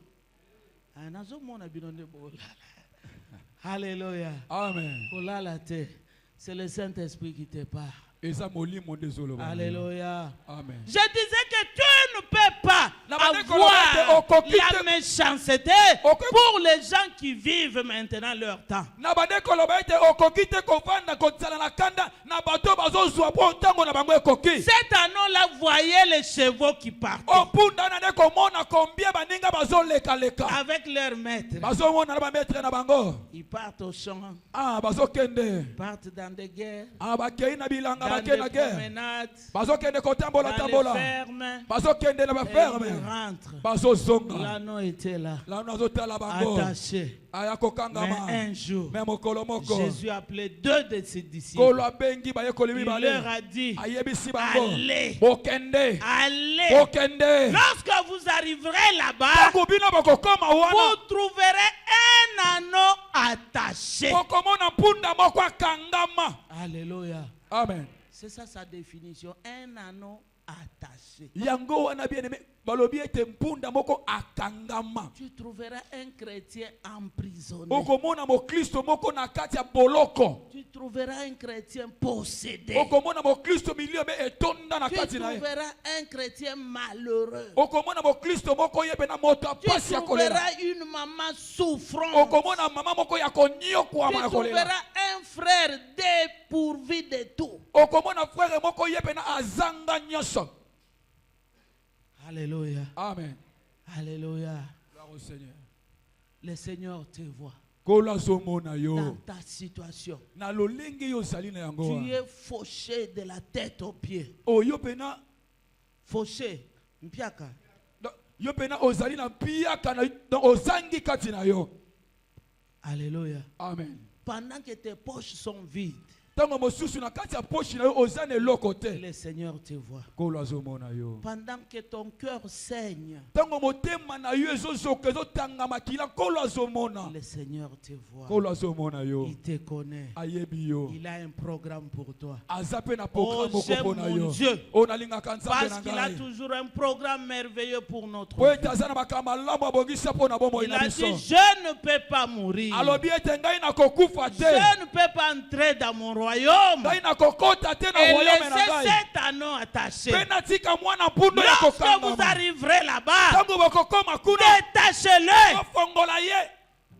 Nazo mona binonde bolala. Alléluia. amen Bolala te. C'est le Saint-Esprit qui te parle. eza molimo nde ezoloba Alléluia. amen Je disais que tu ne peux pas Na bande avoir kolobate, la méchanceté pour les gens qui vivent maintenant leur temps. na bande koloba ete okoki te kovanda kozala na kanda na bato bazozwa po ntango na bango ekoki Cet anneau-là, voyez les chevaux qui partent opunda na nde komona kombie baninga bazolekaleka avec leur maître. bazomona na bametre na bango Ils partent au champ, bazokende ils partent dans des guerres, bakei na bilanga dans bakei na des guerre promenades, bazokende kotambola dans les tambola fermes. bazokende na Et ils baferme rentrent. bazozonga L'anneau était là, lano azotala bango attaché. aya Mais kokangama un jour, me mokolo moko Jésus a appelé 2 de ses disciples. kolo abengi bayekoli Il mibale leur a dit, ayebisi bango allez, bokende allez. bokende Lorsque vous arriverez là-bas, ntango bino bakokoma wana vous trouverez un anneau attaché. okomona mpunda moko akangama. Alléluia. Amen. C'est ça sa définition. Un anneau attaché. Yango wana bien aimé balobi ete mpunda moko akangama. Tu trouveras un chrétien emprisonné. Okomona mo Kristo moko na kati ya boloko. Tu trouveras un chrétien possédé. Okomona mo Kristo milio be etonda na Tu kati na ye. trouveras un chrétien malheureux. Okomona mo Kristo moko yebe na moto Tu apasi ya kolela. trouveras une maman souffrante. Okomona mama moko ya konyokwama Tu ya kolela. trouveras un frère dépourvu de tout. Okomona frère moko yebe na azanga nyonso. Alléluia. Amen. Alléluia. Gloire au Seigneur. Le Seigneur te voit Kola zomona yo. dans ta situation. Na lolenge yo zali na yango. Tu es fauché de la tête aux pieds. O yo pena Fauché. Mpiaka. yo pena ozali na piaka na ozangi kati na yo. Alléluia. Amen. Pendant que tes poches sont vides, Tango mosusu na kati ya poche na yo ozane eloko te. le Seigneur te voit. Kola zomona yo. Pendant que ton cœur saigne, Tango motema na yo ezozoka ezotanga makila kola zomona. le Seigneur te voit. Kola zomona yo. Il te connaît. Ayebi yo. Il a un programme pour toi. Azape na programme Oh, j'aime moko na mon yo. Dieu. Onalingaka nzambe Parce na qu'il a ngai. toujours un programme merveilleux pour notre Po vie. ete aza na makambo malamu abongisa mpo na bomoi Il na a biso. dit, je ne peux pas mourir. Alobi ete ngai nakokufa te. Je ne peux pas entrer dans mon royaume Ngai nakokota te na et royaume na laisser ngai. cet anneau attaché. Mpe natika mwana mpundo ya Lorsque vous kokangama. arriverez là-bas, Tango bokokoma kuna détachez-le. ofongola ye.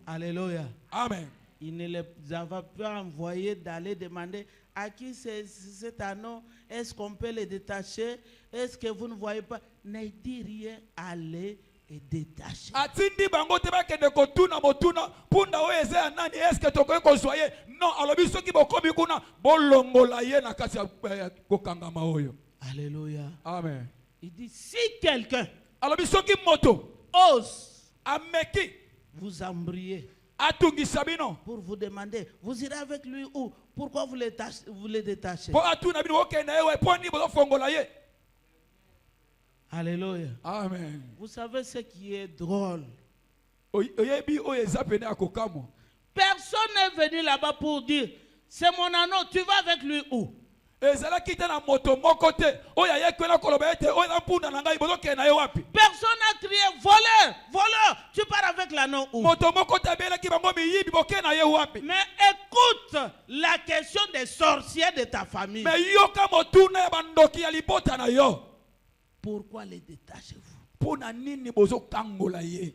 Alléluia. Amen. Il ne les avait pas envoyés d'aller demander à qui c'est cet anneau. Est-ce qu'on peut le détacher? Est-ce que vous ne voyez pas? Ne dis rien, allez et détacher. Atindi bango te bakende kotuna motuna punda oyo eza ya nani eske tokoki kozwa ye. Non, alobi soki bokomi kuna bolongola ye na kati ya kokangama oyo. Alléluia. Amen. Il dit, si quelqu'un Alobi soki moto ose ameki vous embryer atungisa bino pour vous demander, vous irez avec lui où? Pourquoi vous le détachez? po atuna bino okende ye we po ni bozofongola ye. Alléluia. Amen. Vous savez ce qui est drôle? Oyebi oyo eza pene ya kokamwa. Personne n'est venu là-bas pour dire, c'est mon anneau, tu vas avec lui où? Ezalaki te na moto moko te oyo ayekwela koloba ete oyo eza mpunda na ngai bozokende na ye wapi. Personne n'a crié, voleur, voleur, tu pars avec l'anneau où? Moto moko te abelaki bango miyibi bokende na ye wapi. Mais écoute la question des sorciers de ta famille. Me yoka motuna ya bandoki ya libota na yo. Pourquoi les détachez-vous? Mpo na nini bozokangola ye.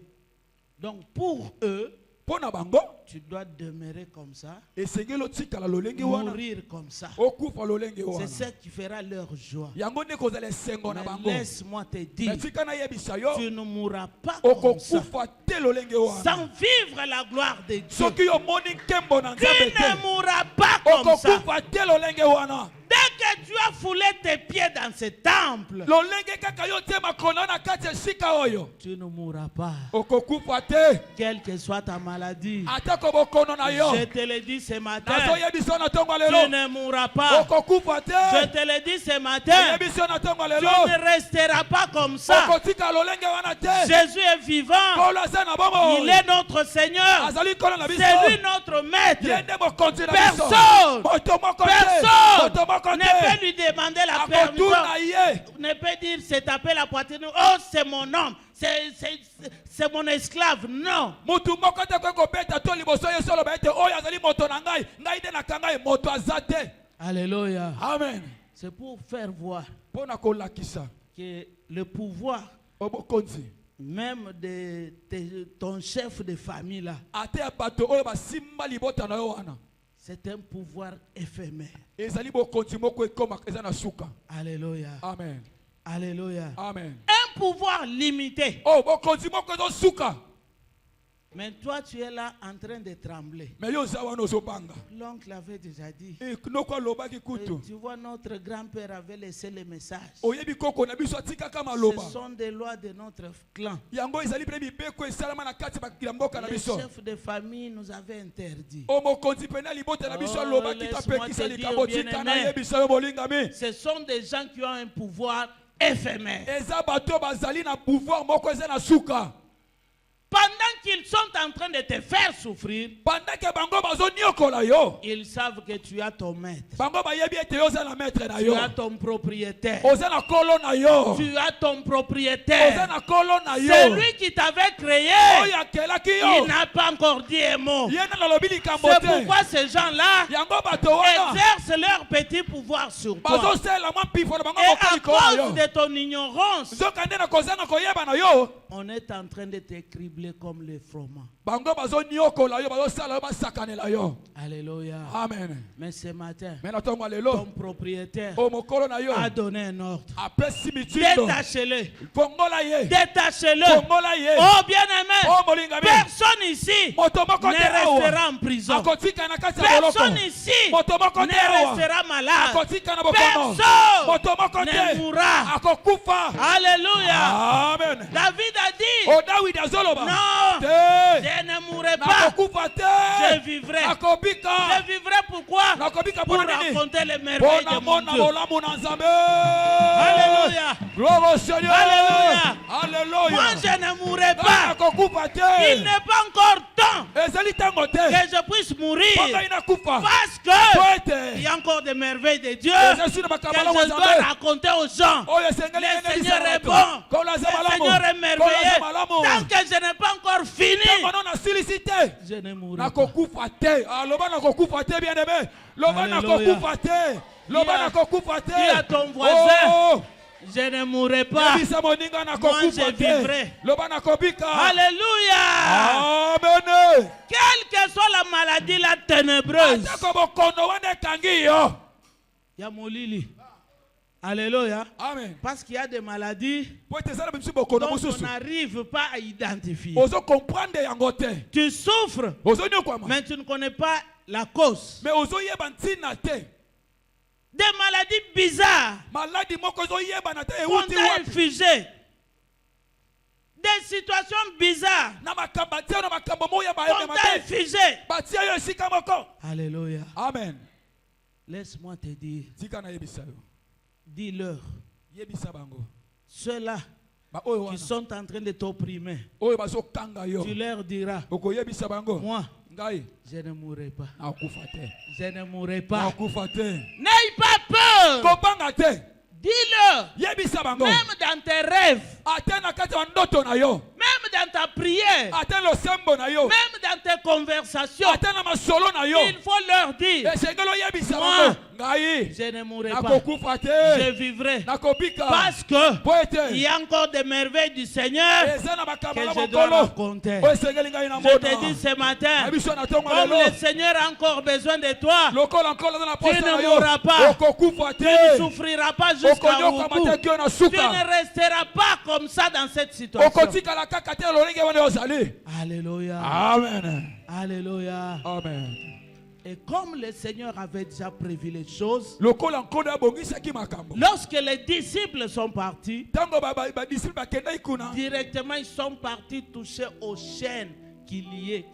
Donc pour eux, Mpo na bango tu dois demeurer comme ça, esengeli otikala lolenge wana mourir comme ça. okufa lolenge C'est wana. ce qui fera leur joie. Yango nde kozala esengo na Mais bango. laisse-moi te dire, Me tika nayebisa yo tu ne mourras pas comme ça, okokufa te lolenge wana. sans vivre la gloire de Dieu. Soki omoni nkembo na Tu Nzambe ne te mourras pas comme ça. okokufa te lolenge wana. Dès que tu as foulé tes pieds dans ce temple, Lolenge kaka yo te makona na kati esika oyo tu ne mourras pas. okokufa te Quelle que soit ta maladie, atako bokono na yo. je te le dis ce matin, nazoyebisa na ntongo tu lelo ne mourras pas. okokufa te. Je te le dis ce matin, Yebisa na ntongo tu lelo ne resteras pas comme ça. okotika lolenge wana te. Jésus est vivant. Kolo aza na bomo Il est notre Seigneur. azali kolo na biso. C'est lui notre maître. Ye nde mokonzi na biso. Personne, Moto moko te. personne Moto moko ne peut te lui demander la permission. akotuna ye. Ne peut dire c'est taper la poitrine. Oh, c'est mon homme. C'est mon esclave. Non. Mutu moko te kwe kobeta to liboso ye solo ba ete oyo azali moto na ngai ngai nde nakanga ye moto aza te. Alléluia. Amen. C'est pour faire voir Mpo na kolakisa que le pouvoir, obokonzi même de ton chef de famille là, ate ya bato oyo basimba libota na yo wana c'est un pouvoir éphémère. ezali bokonzi moko ekoma eza na suka. Alléluia. Amen. Alléluia. Amen. Un pouvoir limité. Oh bokonzi moko ezosuka. Mais toi, tu es là en train de trembler. Me yo oza wana ozobanga. L'oncle avait déjà dit. Noko alobaki Et kutu. tu vois, notre grand-père avait laissé le message. Oyebi koko na biso atikaka maloba. Ce sont des lois de notre clan. Yango ezali mpe mibeko esalama na kati ya mboka na Les biso. chefs de famille nous avaient interdit. O mokonzi pena libota na biso Oh, alobaki laisse-moi tapekisa te likambo dire, tika bien-aimé. na yebisa yo bolingami. Ce sont des gens qui ont un pouvoir éphémère. Eza bato bazali na pouvoir moko eza na suka. Pendant qu'ils sont en train de te faire souffrir, pendant que bango bazoniokola yo, ils savent que tu as ton maître. bango bayebi ete yo oza na maître na Tu yo, as ton propriétaire. oza na kolo na yo, Tu as ton oza propriétaire. na kolo na yo, Celui qui t'avait créé, oyo akelaki il yo, n'a pas encore dit un mot. ye na nalobi likambo C'est te, pourquoi ces gens-là yango bato wana exercent leur petit pouvoir sur toi. bazosala mwa mpifo na bango Et moko à likolo na cause yo, de ton ignorance, nzoka nde na kozanga koyeba na yo, on est en train de te cribler comme les froment. bango bazoniokola yo, bazosala yo, basakanela yo. Alléluia. Amen. Mais ce matin, Me na ntongo ya ton lelo propriétaire o mokolo na yo a donné un ordre. apesi mitindo, Détachez-le. kongola ye, Détachez-le. kongola ye, Oh bien-aimé, o molinga be, personne ici moto moko ne te awa restera en prison. akotika na kati ya boloko, Personne ici moto moko ne te awa restera malade. akotika na bokono, Personne moto moko ne te mourra. akokufa. Alléluia. Amen. David a dit, O Dawidi azoloba non, te je ne mourrai pas. nakokufa Je te, vivrai. nakobika, Je vivrai pourquoi? nakobika Pour mpona nini? raconter les merveilles Mpona de mon mona Dieu. bolamu na Nzambe. Alléluia. Gloire au Seigneur. Alléluia. Alléluia. Moi, je ne mourrai Nga pas. nakokufa Il te, n'est pas encore temps ezali ntango te que je puisse mourir. mpo ngai nakufa Parce po que il ete y a encore des merveilles de Dieu ezali na que makambo malamu ya je dois Nzambe raconter aux gens. oyo esengeli Le endelisa Seigneur est bato. bon. Kola aza Le malamu, Seigneur est kola aza merveilleux. malamu. Tant que je n'ai pas encore fini, Ntango no nasilisi te, je ne mourrai pas. nakokufa te. Aloba nakokufa te, bien aimé. Loba Alléluia. nakokufa te. Loba Dis à- nakokufa te. dis à ton voisin, Oh, Je ne mourrai pas. yebisa moninga Moi, nakokufa je te. vivrai. Loba nakobika. Alléluia. Amen. Quelle que soit la maladie, la ténébreuse. Atako bokono wana ekangi yo. Ya molili. Alléluia. Amen. Parce qu'il y a des maladies Po ete ezala biso bokono dont on mosusu. n'arrive pas à identifier. Ozo comprendre yango te. Tu souffres, Ozo nyokwama. mais tu ne connais pas la cause. Mais ozo yeba ntina te. Des maladies bizarres Maladi moko ozo yeba na te qu'on euti t'a wapi. infligées. Des situations bizarres Na makambo tia na makambo moya ba qu'on yeba t'a mabe. infligées. Batia yo esika moko. Alléluia. Amen. Laisse-moi te dire, Tika na yebisa yo. dis-leur, Yebisa bango. ceux-là Ba oyo qui wana. sont en train de t'opprimer, Oyo bazo kanga yo. tu leur diras, Oko yebisa bango. moi, Ngai je ne mourrai pas. nakufa te. Je ne mourrai pas. Nakufa te. N'aie pas peur. Kobanga te. Dis-le. Yebisa bango. Même dans tes rêves, Ate na kati ya ndoto na yo. même dans ta prière, Ate losembo na yo. même dans tes conversations, Ate na masolo na yo. il faut leur dire, Esengelo yebisa Moi, bango. Ngai je ne mourrai pas. nakokufa Je te. vivrai. Nakobika. Parce que Po ete il y a encore des merveilles du Seigneur eza na que makambo na je dois mokolo. raconter. Oyo esengeli ngai na Je te dis mona. ce matin, Abiso na tongo comme lelo. le Seigneur a encore besoin de toi, Lokola nkolo aza na posa tu na ne yo. mourras pas. Okokufa tu ne te. souffriras pas jusqu'à Okonyoka au bout. mateki na Tu suka. ne resteras pas comme ça dans cette situation. Okotikala kaka te lolenge wana ozali. Alléluia. Amen. Alléluia. Amen. Et comme le Seigneur avait déjà prévu les choses, Lokola nkolo abongisaki makambo. lorsque les disciples sont partis, Tango badisiple bakendaki kuna. directement ils sont partis toucher aux chaînes qui liaient,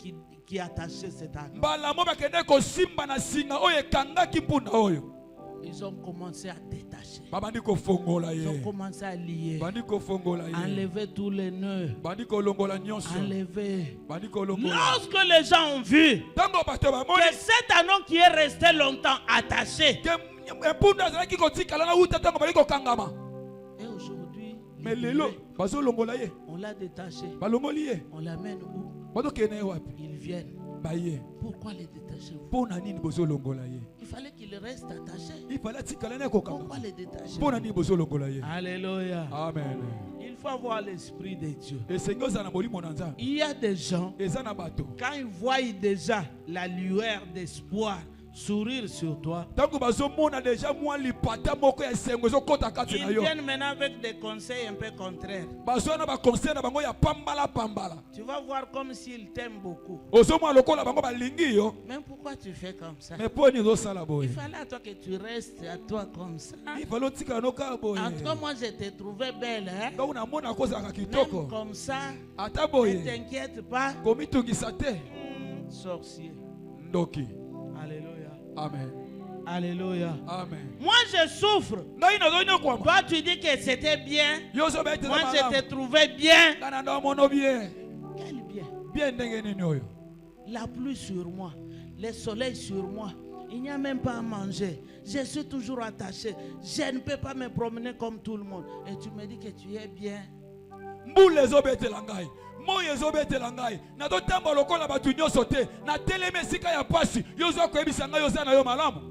qui attachaient cet âne. Mbala mo bakendaki kosimba na singa oyo ekangaki mpunda oyo. Ils ont commencé à détacher. Babandi kofongola Ils ont ye. commencé à lier. Bandi kofongola ye. Enlever tous les nœuds. Bandi kolongola nyonso. Enlever. Bandi kolongola. Lorsque les gens ont vu Tango bato que bamoni cet anon qui est resté longtemps attaché, ke mpunda azalaki kotikala na uta tango bali kokangama. et aujourd'hui, Mais lelo bazolongola ye. on l'a détaché. Balongoli ye. On l'amène où? Bazokende ye wapi? Ils viennent. Baye. Pourquoi les détachez-vous? Mpona nini bozolongola ye? Il fallait qu'il reste attaché. Il fallait atikala na Pourquoi kokangama. les détacher? Mpona nini bozolongola ye? Alléluia. Amen. Il faut avoir l'esprit de Dieu. Esengi ozala na molimo na Nzambe. Il y a des gens, Eza na bato. quand ils voient déjà la lueur d'espoir sourire sur toi, Tango bazomona déjà mwa lipata moko ya esengo ezokota kati na ils yo. viennent maintenant avec des conseils un peu contraires. Bazwa na baconseil na bango ya pambala pambala. Tu vas voir comme s'ils t'aiment beaucoup. Ozomwa lokola bango balingi yo. Mais pourquoi tu fais comme ça? Mais po nini ozosala Il boye? fallait à toi que tu restes à toi comme ça. Il fallait otikala noka boye. En tout cas, moi, je t'ai trouvé belle. Hein? Tango namona kozalaka Même kitoko. comme ça, Ata ne boye. t'inquiète pas. Komitungisa te. Sorcier. Ndoki. Alléluia. Amen. Alléluia. Amen. Moi, je souffre. Ngai nazoni kwamba. Toi, tu dis que c'était bien. Yo zo bete Moi, na je malamu. te trouvais bien. Kana ndo mono bien. Quel bien? bien ndenge nini oyo. La pluie sur moi, le soleil sur moi. Il n'y a même pas à manger. Je suis toujours attaché. Je ne peux pas me promener comme tout le monde. Et tu me dis que tu es bien. Mbule ezobetela ngai. Moyo ezobetela ngai. Na to tamba lokola batu nyonso te. Na teleme sika ya pasi. Yo zo koyebisa ngai yo za na yo malamu.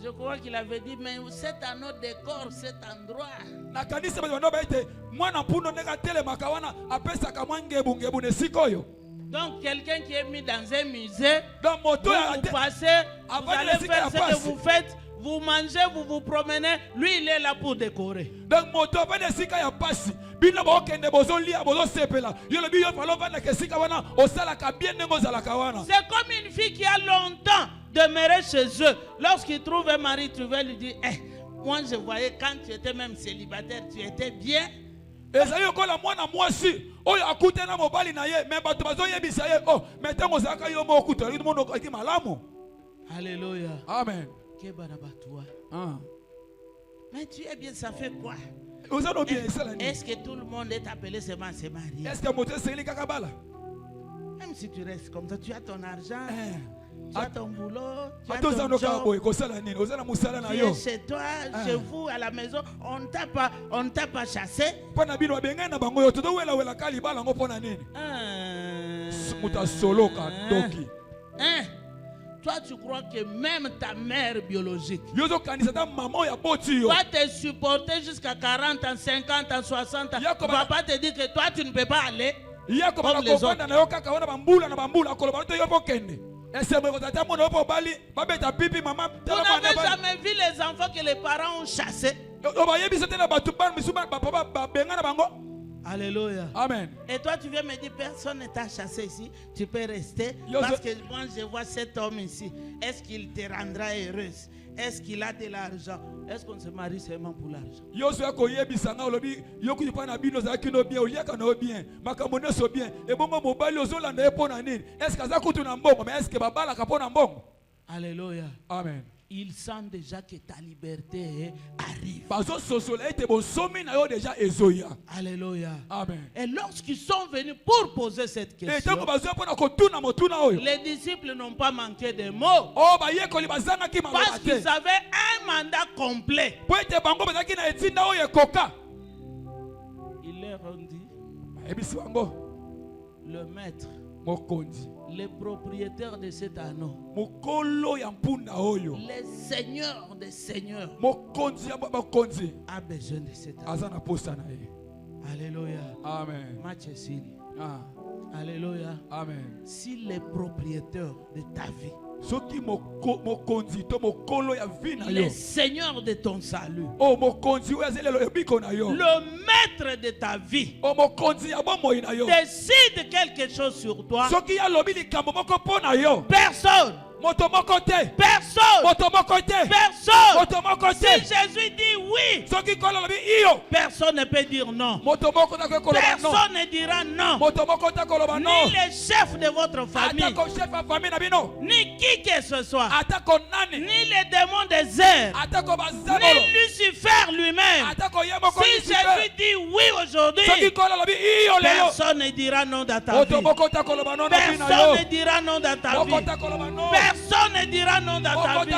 Je crois qu'il avait dit, mais c'est un autre décor, cet endroit. Na kanisa bano baite mwana mpundo ndeka telemaka wana apesa ka mwangebu ngebu ne sikoyo. Donc quelqu'un qui est mis dans un musée, Donc moto vous passez, vous allez faire ce que vous faites, vous mangez, vous vous promenez, lui il est là pour décorer. Donc moto pa ne sika ya pasi. Bino ba okende bozo lia bozo sepela. Yo le biyo falo vanda ke sika wana osala ka bien nengo za la kawana. C'est comme une fille qui a longtemps demeuré chez eux. Lorsqu'il trouve un mari, tu vas lui dire, moi je voyais quand tu étais même célibataire, tu étais bien. Ezali okola mwana mwasi oyo akute na mobali na ye me bato bazoyebisa ye oh mais tango ozalaka yo moko okuta yo mondo eki malamu. Alléluia. Amen. Mais tu es bien, ça fait quoi? Est-ce que tout le monde est appelé seulement à se marier? Est-ce que moto seli kakabala? Même si tu restes comme ça, tu as ton argent, tu as ton boulot, tu as ton job, tu es chez toi, chez vous, à la maison, on ne t'a pas chassé. Toi, tu crois que même ta mère biologique va te supporter jusqu'à 40 ans, 50 ans, 60 ans. Tu ne vas pas te dire que toi, tu ne peux pas aller comme les autres. Vous n'avez jamais vu les enfants que les parents ont chassés? Alléluia. Amen. Et toi, tu viens me dire, personne ne t'a chassé ici. Tu peux rester. Parce que moi, je vois cet homme ici. Est-ce qu'il te rendra heureuse? Est-ce qu'il a de l'argent? Est-ce qu'on se marie seulement pour l'argent? Alléluia. Amen. Il sent déjà que ta liberté arrive. Alléluia. Amen. Et lorsqu'ils sont venus pour poser cette question, les disciples n'ont pas manqué de mots. Parce qu'ils avaient un mandat complet. Il leur ont dit, le maître, les propriétaires de cet anneau, les seigneurs des seigneurs, a besoin de cet anneau. Alléluia. Amen. Alléluia. Amen. Si les propriétaires de ta vie, les seigneurs de ton salut, le maître de ta vie, décide quelque chose sur toi, personne. Si Jésus dit oui, personne ne peut dire non. Personne ne dira non. Ni les chefs de votre famille, ni qui que ce soit, ni les démons des airs, ni Lucifer lui-même. Si Jésus dit oui aujourd'hui, personne ne dira non dans ta vie. Personne ne dira non dans ta vie. Personne ne dira non dans ta vie.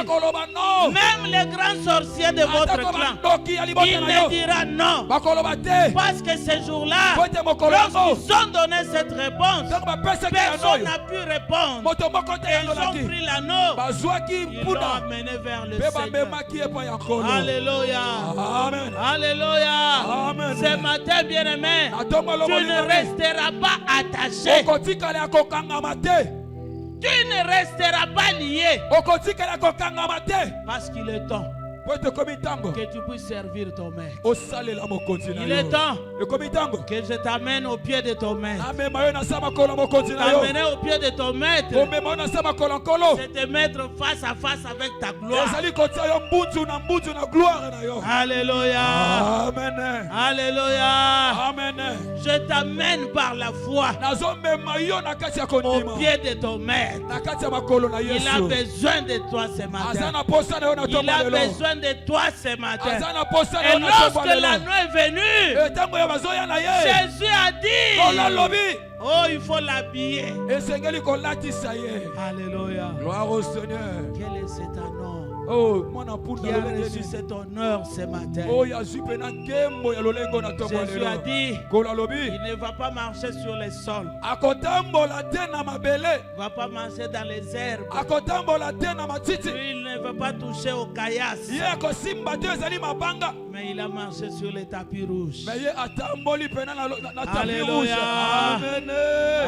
Même les grands sorciers de votre clan, il ne dira non. Parce que ce jour-là, lorsqu'ils ont donné cette réponse, personne n'a pu répondre. Et ils ont pris l'anneau, ils l'ont amené vers le Seigneur. Alléluia. Alléluia. Ce matin, bien-aimé, tu ne resteras pas attaché. Tu ne resteras pas lié. Parce qu'il est temps que tu puisses servir ton maître. Il est temps que je t'amène au pied de ton maître. T'amener au pied de ton maître, c'est te mettre face à face avec ta gloire. Alléluia. Alléluia. Je t'amène par la foi au pied de ton maître. Il a besoin de toi ce matin. Il a besoin de toi ce matin. Et lorsque l'anneau est venu, Jésus a dit, Oh, il faut l'habiller. esengeli kolatisa ye. Alléluia. Gloire au Seigneur. Quel est cet honneur Oh, mwana mpunda qui a lolenge reçu nini. cet honneur ce matin? Oh, yazwi mpe na nkembo ya lolengo na ntongo ya Jésus a lelo. dit, Kola lobi il ne va pas marcher sur les sols. akotambola te na mabele, Il ne va pas marcher dans les herbes. akotambola te na matiti. Lui, il ne va pas toucher aux caillasses. Ye akosimba te ezali mabanga, Mais il a marché sur les tapis rouges. me ye atamboli pena na tapis Alléluia. rouge. Amen.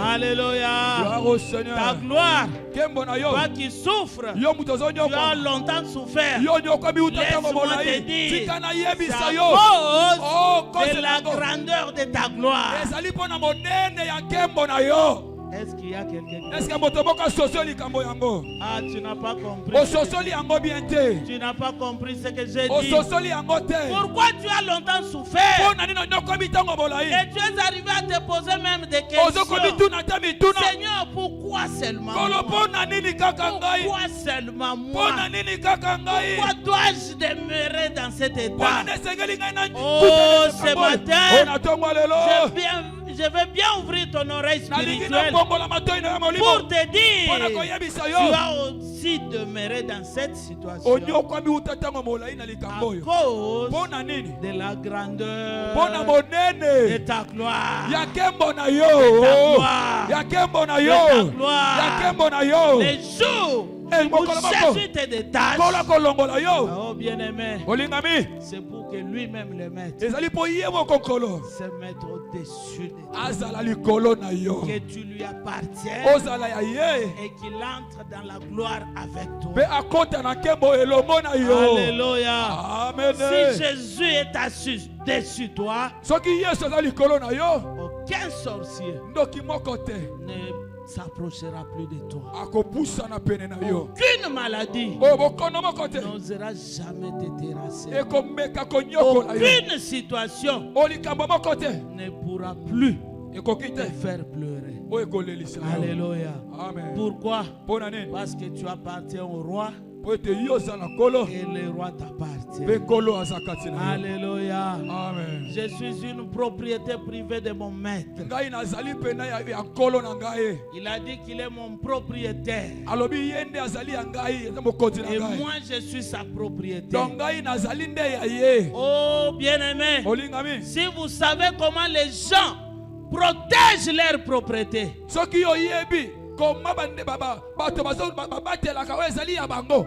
Alléluia. Gloire au Seigneur. Ta gloire, Nkembo na yo. toi qui souffres, Yo mutu tu as ozonyokwa. longtemps souffert. Yo nyokwami utatanga Laisse-moi te molai. dire, Tika na c'est yebisa à yo. Oh, cause cause de la nango. grandeur de ta gloire. Ezali mpona monene ya nkembo na yo. Est-ce qu'il y a quelqu'un qui... Est-ce que moto moko asosoli likambo yango? Ah, tu n'as pas compris. Ososoli yango bien te. Tu n'as pas compris ce que j'ai dit. Ososoli yango te. Pourquoi tu as longtemps souffert? Mpona nini onyokomi ntango molai? Et tu es arrivé à te poser même des questions. Ozokomi tuna te mituna. Seigneur, pourquoi seulement Kolo moi? mpona nini kaka ngai? Pourquoi seulement moi? Mpona nini kaka ngai? Pourquoi dois-je demeurer dans cet état? Mpona nesengeli ngai na Oh, ce matin, na ntongo ya lelo. je vais bien ouvrir ton oreille Nalingi spirituelle nabongola matoi na ya molimo. pour te Mpona dire, koyebisa tu yo. as aussi demeuré dans cette situation Onyokwami uta ntango molai na à likambo oyo. cause Mpona nini? de la grandeur Mpona de monene ta gloire. ya nkembo na yo. gloire. Ya nkembo na De yo. ta gloire. Ya nkembo na yo. Les jours Eh, où mokolo moko. Jésus te détache, Kola kolongola yo. oh bien-aimé, Olingami. c'est pour que lui-même le mette, Ezali po ye moko kolo. se mettre au-dessus de toi, Azala likolo na yo. que tu lui appartiennes Ozala ya ye. et qu'il entre dans la gloire avec Pe toi. akota na nkembo elongo na yo. Alléluia. Amen. Si Jésus est assis dessus toi, Soki Yesu aza likolo na yo, aucun sorcier ndoki moko te ne s'approchera plus de toi. akopusana pene na yo. Aucune maladie Oyo bokono moko te n'osera jamais te terrasser. ekomeka konyokola yo. Aucune situation O likambo moko te ne pourra plus ekoki te te faire pleurer. oyo ekolelisa yo. Alléluia. Amen. Pourquoi? Mpona nini? Parce que tu appartiens au roi Po ete yo oza na nkolo et le roi t'appartient. mpe nkolo aza kati na yo. Alléluia. Amen. Je suis une propriété privée de mon maître. Ngai nazali pena ya nkolo na ngai. Il a dit qu'il est mon propriétaire. Alobi ye nde azali ya ngai, eza mokonzi na Et ngai. moi, je suis sa propriété. Donc ngai nazali nde ya ye. Oh, bien-aimé, Olingami. si vous savez comment les gens protègent leur propriété, Soki oyebi koma bande bato babatelaka oyo ezali ya bango.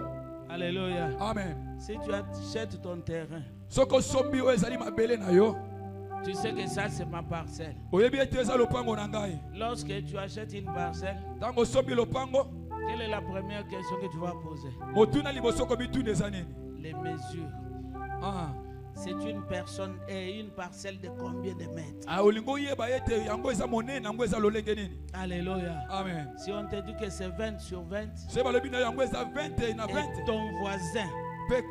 alléluia. Amen. Si tu achètes ton terrain, Soki osombi oyo ezali mabele na yo, tu sais que ça, c'est ma parcelle. oyebi ete eza lopango na ngai. Lorsque tu achètes une parcelle, Ntango osombi lopango, quelle est la première question que tu vas poser? motuna liboso komituna eza nini? Les mesures. Ah. C'est une personne et une parcelle de combien de mètres? Ah, olingo oyeba ete yango eza monene yango eza lolenge nini? Alléluia. Amen. Si on te dit que c'est 20 sur 20, Se balobi na yango eza 20 na et 20. ton voisin Pe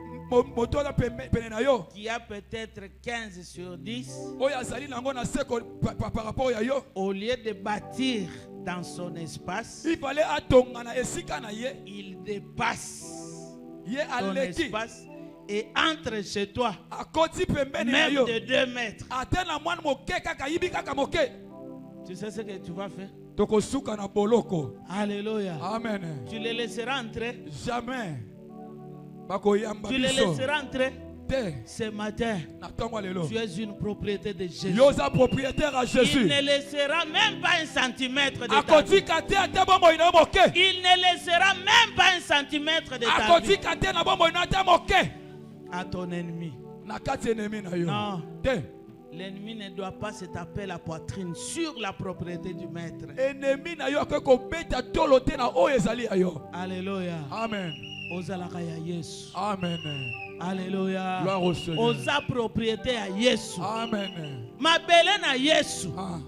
moto aza pene na yo. qui a peut-être 15 sur 10, Oyo azali nango na seko par rapport ya yo. au lieu de bâtir dans son espace, Il fallait atonga na esika na ye. il dépasse Ye ton aleki. espace et entre chez toi, Akoti pembeni na même yo. de 2 mètres. Atena mwana moke kaka yibi kaka moke. Tu sais ce que tu vas faire? Tokosuka na boloko. Alléluia. Amen. Tu les laisseras entrer. Jamais. Bakoyamba Tu les biso. laisseras entrer. Te. Ce matin, Na tongo lelo. tu es une propriété de Jésus. Yo za propriétaire à Il Jésus. ne laissera même pas un centimètre de ta vie. Akotika te ate bombo ina moke. Il ne laissera même pas un centimètre de ta vie Akotika te na bombo ina ate moke. à ton ennemi. Na kati ennemi na yo. Non. Te. L'ennemi ne doit pas se taper la poitrine sur la propriété du maître. Ennemi na yo akoko beta tolo te na oyo ezali ya yo. Alléluia. Amen. Ozalaka ya Yesu. Amen. Alléluia. Gloire au Seigneur. Oza propriété à Yesu. Amen. Mabele na Yesu. Ah.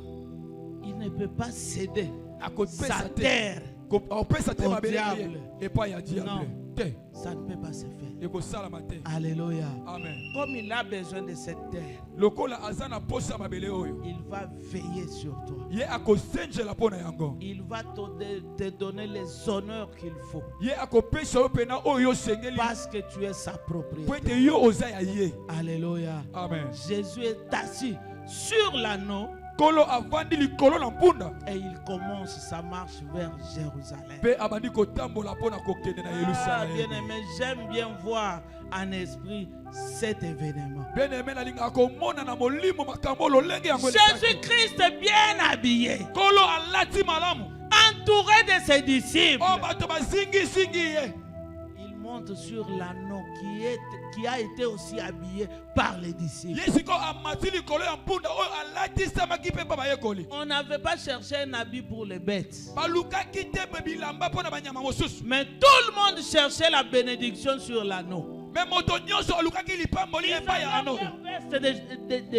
Il ne peut pas céder Akopesa sa te. terre. Opesa te Au mabele diable. et pas ya diable. Non. Te. Ça ne peut pas se faire. Eko salama te. Alléluia. Amen. Comme il a besoin de cette terre, Lokola azana posa mabele oyo. il va veiller sur toi. Ye akosenjela pona yango. Il va te donner les honneurs qu'il faut. Ye akopesa yo pena oyo sengeli. Parce que tu es sa Po ete propriété. yo oza ya ye. Alléluia. Amen. Jésus est assis sur l'anneau Kolo avandi likolo na mpunda. Et il commence sa marche vers Jérusalem. Pe abandi kotambola pona kokende na Ah, Yerusalem. bien-aimé, j'aime bien voir en esprit cet événement. Bien-aimé na linga komona na molimo makambo lolenge yango. Jésus-Christ est bien habillé, Kolo alati malamu. entouré de ses disciples. O bato bazingi singi ye. Il monte sur l'anneau qui a été aussi habillé par les disciples. Yesiko amati likolo ya mpunda o alati samaki pe baba yekoli. On n'avait pas cherché un habit pour les bêtes. Baluka kite be bilamba pona banyama mosusu. Mais tout le monde cherchait la bénédiction sur l'anneau. Mais moto nyonso aluka ki lipamboli Ils epa ya ano. avaient leur veste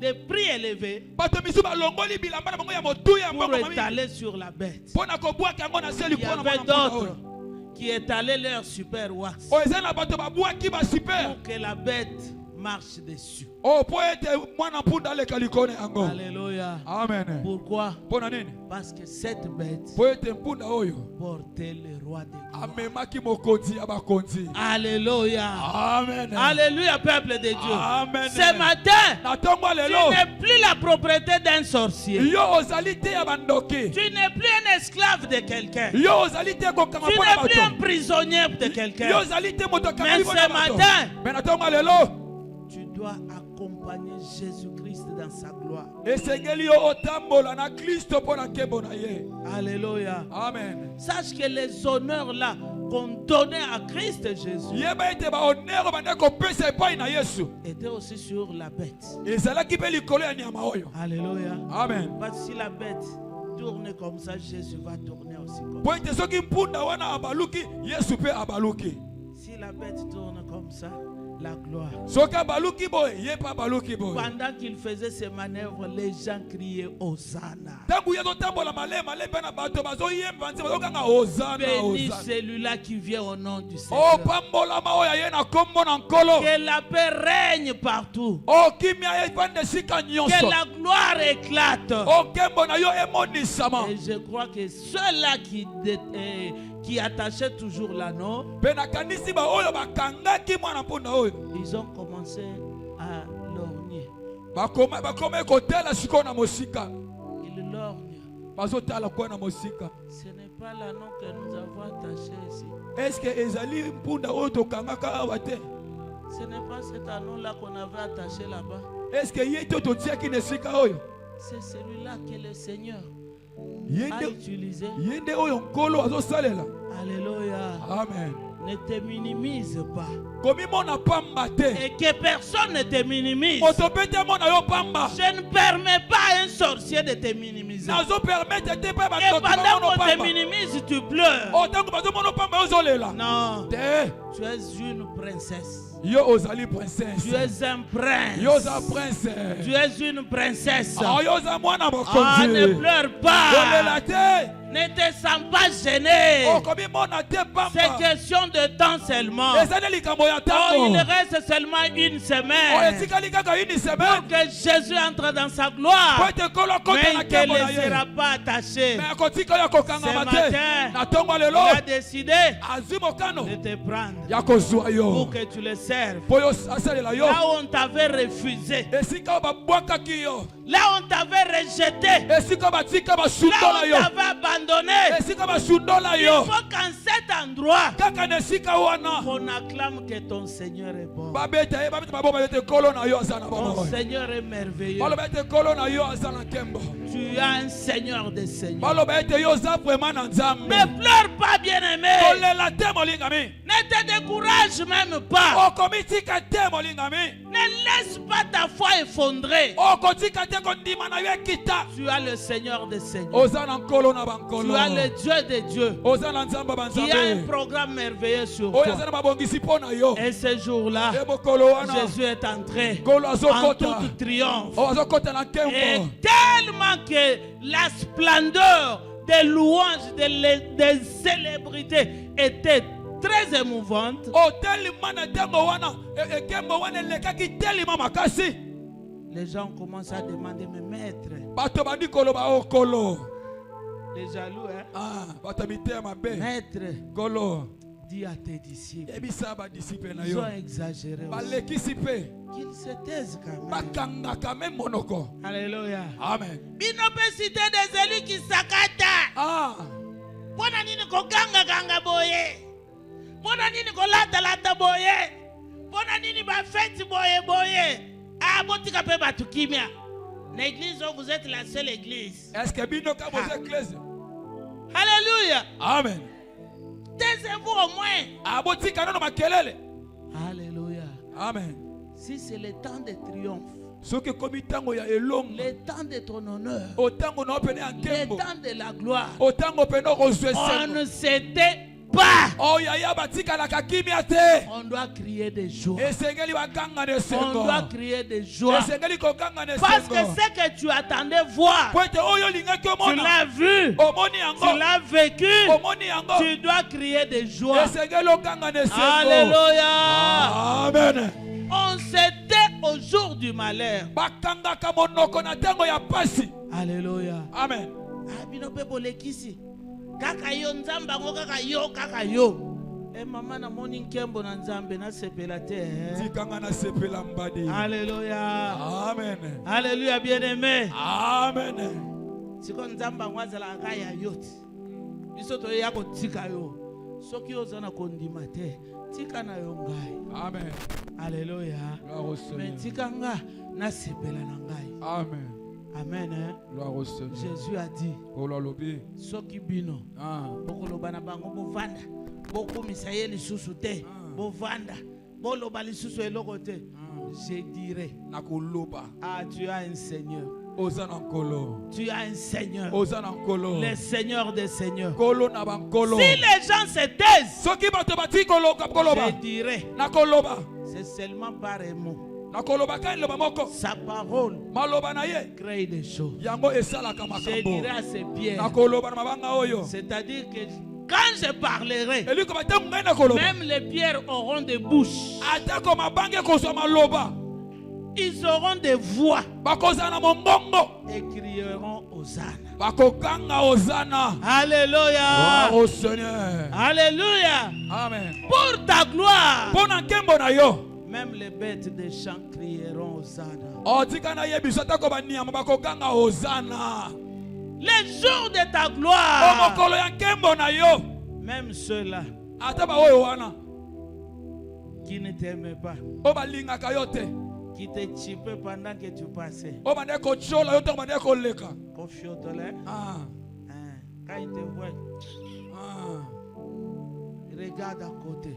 de prix élevé Bato misu balongoli bilamba na bango ya motu ya pour mbongo mami. étaler sur la bête. Pona kobwaka yango na se Il y likolo na avait mwana mpunda d'autres oyo. qui étalaient leur super wax O eza na bato babwaki ba super. pour que la bête marche dessus. O po ete mwana mpunda aleka likolo yango. Alléluia. Amen. Pourquoi? Pona nini? Parce que cette bête Po ete mpunda oyo portait le roi des gloires. amemaki mokonzi ya bakonzi. Alléluia. Amen. Alléluia, peuple de Dieu. Amen. Ce matin, Na tongo tu lelo. n'es plus la propriété d'un sorcier. Yo ozali te ya bandoki. Tu n'es plus un esclave de quelqu'un. Tu Yo ozali te kokanga n'es mpona plus un bato. prisonnier de Yo quelqu'un. ozali te moto akanga Mais mpona ce bato. matin, Mais na tongo lelo. tu dois accompagner Jésus-Christ dans sa gloire. Esengeli yo otambola na Kristo mpona nkembo na ye. Alléluia. Amen. Sache que les honneurs là qu'on donnait à Christ Jésus Yeba ete bahonneur banda kopesa epai na Yesu. étaient aussi sur la bête. Ezalaki mpe likolo ya nyama oyo. Alléluia. Amen. Parce que si la bête tourne comme ça, Jésus va tourner aussi comme Po ça. ete soki mpunda wana abaluki, Yesu mpe abaluki. Si la bête tourne comme ça, la gloire. Soki abaluki boye, ye mpe abaluki boye. Pendant qu'il faisait ces manœuvres, les gens criaient Hosanna. Ntango ye azotambola malema mpe na bato bazoyemba nzembo bazokanga hozana Béni hozana. celui-là qui vient au nom du O Seigneur. pambolama oyo aye na kombo na nkolo. Que la paix règne partout. O kimia evanda esika Que nyonso. la gloire éclate. O nkembo na yo emonisama. Et je crois que ceux-là qui attachaient toujours l'anneau, Mpe nakanisi baoyo bakangaki mwana mpunda oyo. ils ont commencé à lorgner. Bakoma kotala sikoyo na mosika. Ils lorgnent. Bazotala kwa na mosika. Ce n'est pas l'anneau que nous avons attaché ici. Est-ce que ezali mpunda oyo tokangaka awa te? Ce n'est pas cet anneau-là qu'on avait attaché là-bas. Est-ce que ye to totiaki na esika oyo? C'est celui-là que le Seigneur Ye a nde utilisé. ye nde oyo nkolo azosalela. Alléluia. Amen. Ne te minimise pas. Komimona pamba te. Et que personne ne te minimise. Moto mpe te mona yo pamba. Je ne permets pas à un sorcier de te minimiser. Nazo permettre te pe Et bato pendant bamono qu'on te pamba. minimise, tu pleures. O tango bazomono pamba ozolela. Non, Te. tu es une princesse. Yo ozali princesse. Tu es un prince. Yo za prince. Tu es une princesse. Ah, yo za mwana Ah, mokonzi. ne pleure Olela pas. te. Ne te sens pas gêné. Komimona te C'est pamba. question de temps seulement. Ezali likambo ya Oh, il ntango. reste seulement une O semaine esikali kaka une pour semaine. que Jésus entre dans sa Po gloire. ete nkolo akota Mais na il ne nkembo te na ye. laissera pas attaché. Mais akotika oyo akokangama Ce te. matin, Na ntongo lelo Il a décidé azwi mokano de te prendre ya kozwa pour yo que tu le serves. mpo yo asalela yo. Là où on t'avait refusé, Esika oyo babwakaki yo. là où on t'avait rejeté, Esika batika là basundola où yo. on t'avait abandonné, Esika basundola il yo. faut qu'en cet endroit, Kaka na esika wana on acclame que ton Seigneur est bon. babeta ye babeta maboko bayete nkolo na yo aza na Ton bomoi. Seigneur est merveilleux. Baloba ete nkolo na yo aza na nkembo. Tu as un Seigneur des Seigneurs. Baloba ete yo oza vraiment na nzambe. Ne pleure pas, bien-aimé. Kolela te molingami. Ne te décourage même pas. Okomitika te molingami. Ne laisse pas ta foi effondrer. Okotika te kondima na yo ekita. Tu as le Seigneur des Seigneurs. Oza na nkolo na Tu bankolo. as le Dieu des dieux Oza na nzambe qui a un banzambe. programme merveilleux sur Oyo toi. aza na mabongisi mpo na yo. Et ce jour-là, Ye mokolo wana Jésus est entré nkolo en azokota. tout triomphe. Oyo azokota na Et nkembo. tellement que la splendeur des louanges, des célébrités était très émouvante. Otelima na ntango wana ekembo wana elekaki telima makasi. Les gens commencent à demander, mais maître, Bato bandi koloba okolo. les jaloux, hein? Ah, bato mitema mabe. Maître, Kolo. dis à tes disciples, Yebisa ba disciple na ils ont yo. exagéré aussi. Balekisi pe. Qu'ils se taisent quand même. Bakanga quand même monoko. Alléluia. Amen. Bino peut citer des élus qui s'accatent. Ah. Pona nini ko ganga boye. Pona nini ko lata boye. Pona nini ba fête boye. Ah, botika pe batu kimia. L'église, vous êtes la seule église. Est-ce que bino ka boze église? Alléluia. Amen. Taisez-vous au moins. Abotika no makelele. Alléluia. Amen. Si c'est le temps de triomphe, Soki komi tango ya elongo. le temps de ton honneur, Otango na opene le ankembo. temps de la gloire, Otango peno kozwe on sengo. ne s'était pas. Oh yaya batika la kakimia te. On doit crier des joies. Esengeli baganga ne On sengo. doit crier des joies. Esengeli kokanga ne Parce que sengo. ce que tu attendais voir, Poete oyo lingaki tu omona. l'as vu, Omoni tu yango. l'as vécu, Omoni yango. tu dois crier des joies. Esengeli okanga ne sengo. Alléluia. Amen. On s'était au jour du malheur. Bakangaka monoko na tango ya pasi. Alléluia. Amen. Ah, bino pe bolekisi. Kaka yo nzamba ngo kaka yo. Eh mama na moni nkembo na nzambe na sepela te. Tikanga na sepela mbadi. Alléluia. Amen. Alléluia bien-aimé. Amen. Siko nzamba ngwazala kaya yoti. Biso to ya ko tika yo. Soki ozana kondima te. Tika na yo ngai. Amen. Alléluia. Gloire au Seigneur. Mais tika nga na sepela na ngai. Amen. Amen. Hein? Gloire au Seigneur. Jésus a dit, Oh la lobi. soki bino Ah. bokoloba na bango bovanda bokumisa ye lisusu te bovanda boloba lisusu eloko te, je dirais, Nakoloba. ah, tu as un Seigneur, Ozana nkolo. tu as un Seigneur, Ozana nkolo. le Seigneur des Seigneurs. Kolo na bankolo. Si les gens se taisent, Soki bato batikolo kapkoloba. je dirais, Nakoloba. c'est seulement par un mot. Nakoloba kan loba moko. Sa parole Maloba na ye. crée des choses. Yango esalaka Je makambo. dirais à ces pierres, Nakoloba na mabanga oyo. c'est-à-dire que quand je parlerai, Eliko batangu ngai nakoloba. même les pierres auront des bouches. Atako mabange kozwa maloba. Ils auront des voix Bakozana mongongo. et crieront Hosanna. Bakokanga ozana. Alléluia. Gloire au Seigneur. Alléluia. Amen. Pour ta gloire, Pona nkembo na yo. même les bêtes des champs crieront Hosanna. Otika na yebiso atako baniama bakokanga ozana. Les jours de ta gloire, Omokolo ya nkembo na yo. même ceux-là Ata ba oyo wana. qui ne t'aimaient pas, Obalingaka yo te. qui te chipaient pendant que tu passais, Obande kochola yo te obande koleka. confiotolais, Ah. quand ils te voient, Ah. regarde à côté.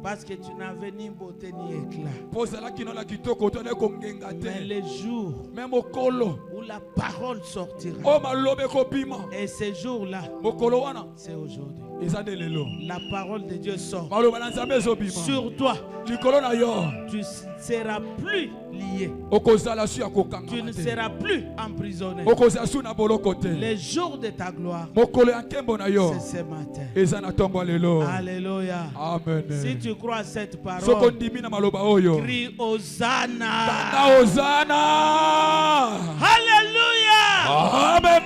Parce que tu n'avais ni beauté ni éclat. Pozala kinola kitoko to ne kongenga Mais te. les jours Même mokolo. où la parole sortira, O malobe ko bima. et ces jours-là, Mokolo wana. c'est aujourd'hui. Eza de lelo. La parole de Dieu sort. Maloba na nzambe zo bima. Sur toi, Likolo na yo. tu ne seras plus lié. Okozala su ya Tu kokanga ne te. seras plus emprisonné. Okozala su na boloko te. Les jours de ta gloire, Mokolo ya nkembo na yo. c'est ce matin. Eza na tombo lelo. Alléluia. Amen. Si tu crois à cette Soko parole, ndimi na maloba oyo. crie Hosanna. Tanga ozana. Alléluia. Amen.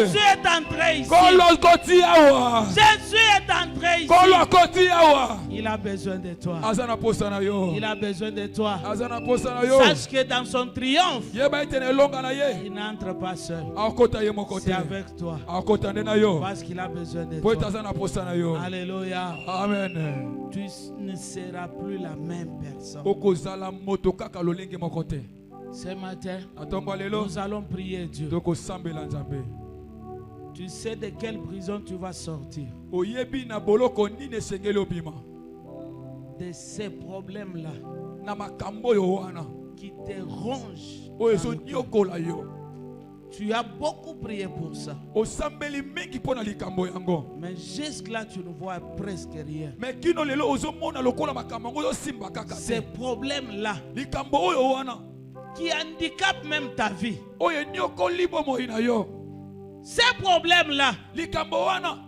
Jésus est entré ici. Kolo koti awa. Jésus est entré ici. Kolo koti awa. Il a besoin de toi. Azana posa na yo. Il a besoin de toi. Azana posa na yo. Sache que dans son triomphe, Yeba itene longa na ye. il n'entre pas seul. Akota ye moko C'est te. avec toi. Akota nde na yo. Parce qu'il a besoin de Po toi. azana posa na yo. Alléluia. Amen. Tu ne seras plus la même personne. Okozala moto kaka lolenge moko te. Ce matin, Na tombo lelo. nous allons prier Dieu. Toko sambela nzambe. Tu sais de quelle prison tu vas sortir. Oyebi na boloko nini esengeli obima. De ces problèmes-là Na makambo yo wana. qui te rongent. Oyo ezo nyokola yo. Tu as beaucoup prié pour ça. Osambeli mingi pona likambo yango. Mais jusque-là, tu ne vois presque rien. Mais kino lelo ozomona lokola makambo yango yosimba kaka Ces te. problèmes-là Likambo oyo wana. qui handicapent même ta vie. Oyo nyokoli bomoi na yo. Ces problèmes-là Likambo wana.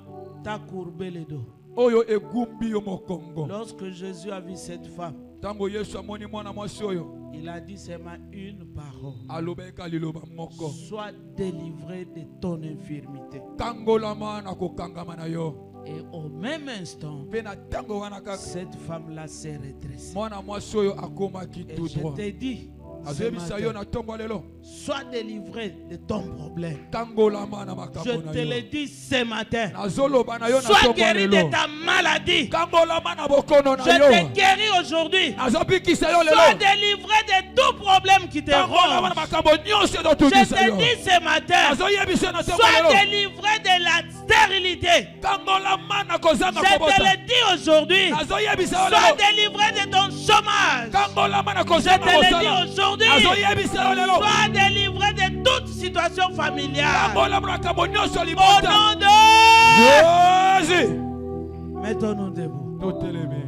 t'as courbé le dos. Oyo egumbi yo mokongo. Lorsque Jésus a vu cette femme, Tango Yesu amoni mwana mwasi oyo. il a dit seulement une parole. Alobeka liloba moko. Sois délivré de ton infirmité. Kangolama na kokangama na yo. Et au même instant, Mpe na ntango wana kaka cette femme-là s'est redressée. mwana mwasi oyo akomaki Et tout je droit. t'ai dit, ce Azoyebisa yo matin, na ntongo lelo. sois délivré de ton problème. Kangolama na Je makambo na te le yo. dis ce matin. Nazoloba na yo na Sois ntongo guéri de lelo. ta maladie. Kangolama na bokono Je na yo. te guéris aujourd'hui. Azobikisa yo Sois lelo. délivré de tout problème qui te Kangolama na ronge. makambo nyonso Je ezotungisa yo. te dis ce matin, Azoyebisa na ntongo sois lelo. délivré de la stérilité. Kangolama na kozanga Je te kobota. le dis aujourd'hui, Azoyebisa yo sois lelo. délivré de ton chômage. Kangolama na Je kozanga te le kosala. dis aujourd'hui, Azoyebisa yo lelo. sois délivré de toute situation familiale. Kangolama na makambo nyonso Au libota. nom de... Jésus. Mettons-nous debout. Toteleme.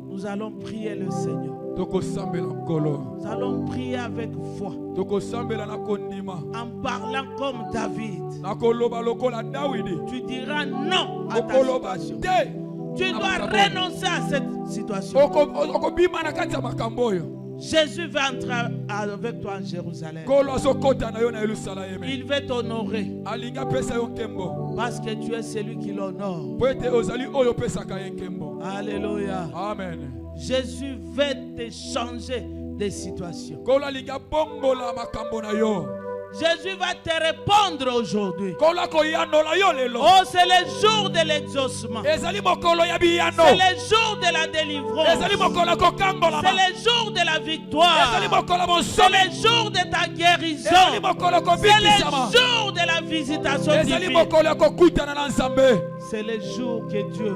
Nous allons prier le Seigneur. Tokosambela nkolo. Nous allons prier avec foi, Tokosambela na kondima. en parlant comme David. Nakoloba lokola Dawidi. Tu diras non à ta Okoloba situation. te. Tu dois renoncer à cette situation. Okobima na kati ya makambo oyo. Jésus va entrer avec toi en Jérusalem. Nkolo azokota na yo na Yerusalemi. Il veut t'honorer Alingi apesa yo nkembo. parce que tu es celui qui l'honore. Po ete ozali oyo opesaka ye nkembo. Alléluia. Amen. Jésus veut te changer de situation. Nkolo alingi abongola makambo na yo. Jésus va te répondre aujourd'hui. Nkolo akoyanola yo lelo. Oh, c'est le jour de l'exaucement. Ezali mokolo ya biyano. C'est le jour de la délivrance. Ezali mokolo ya kokangola. C'est le jour de la victoire. Ezali mokolo ya C'est bonsomi. le jour de ta guérison. Ezali mokolo ya C'est kobikisama. le jour de la visitation Ezali divine. mokolo ya kokutana na Nzambe. C'est le jour que Dieu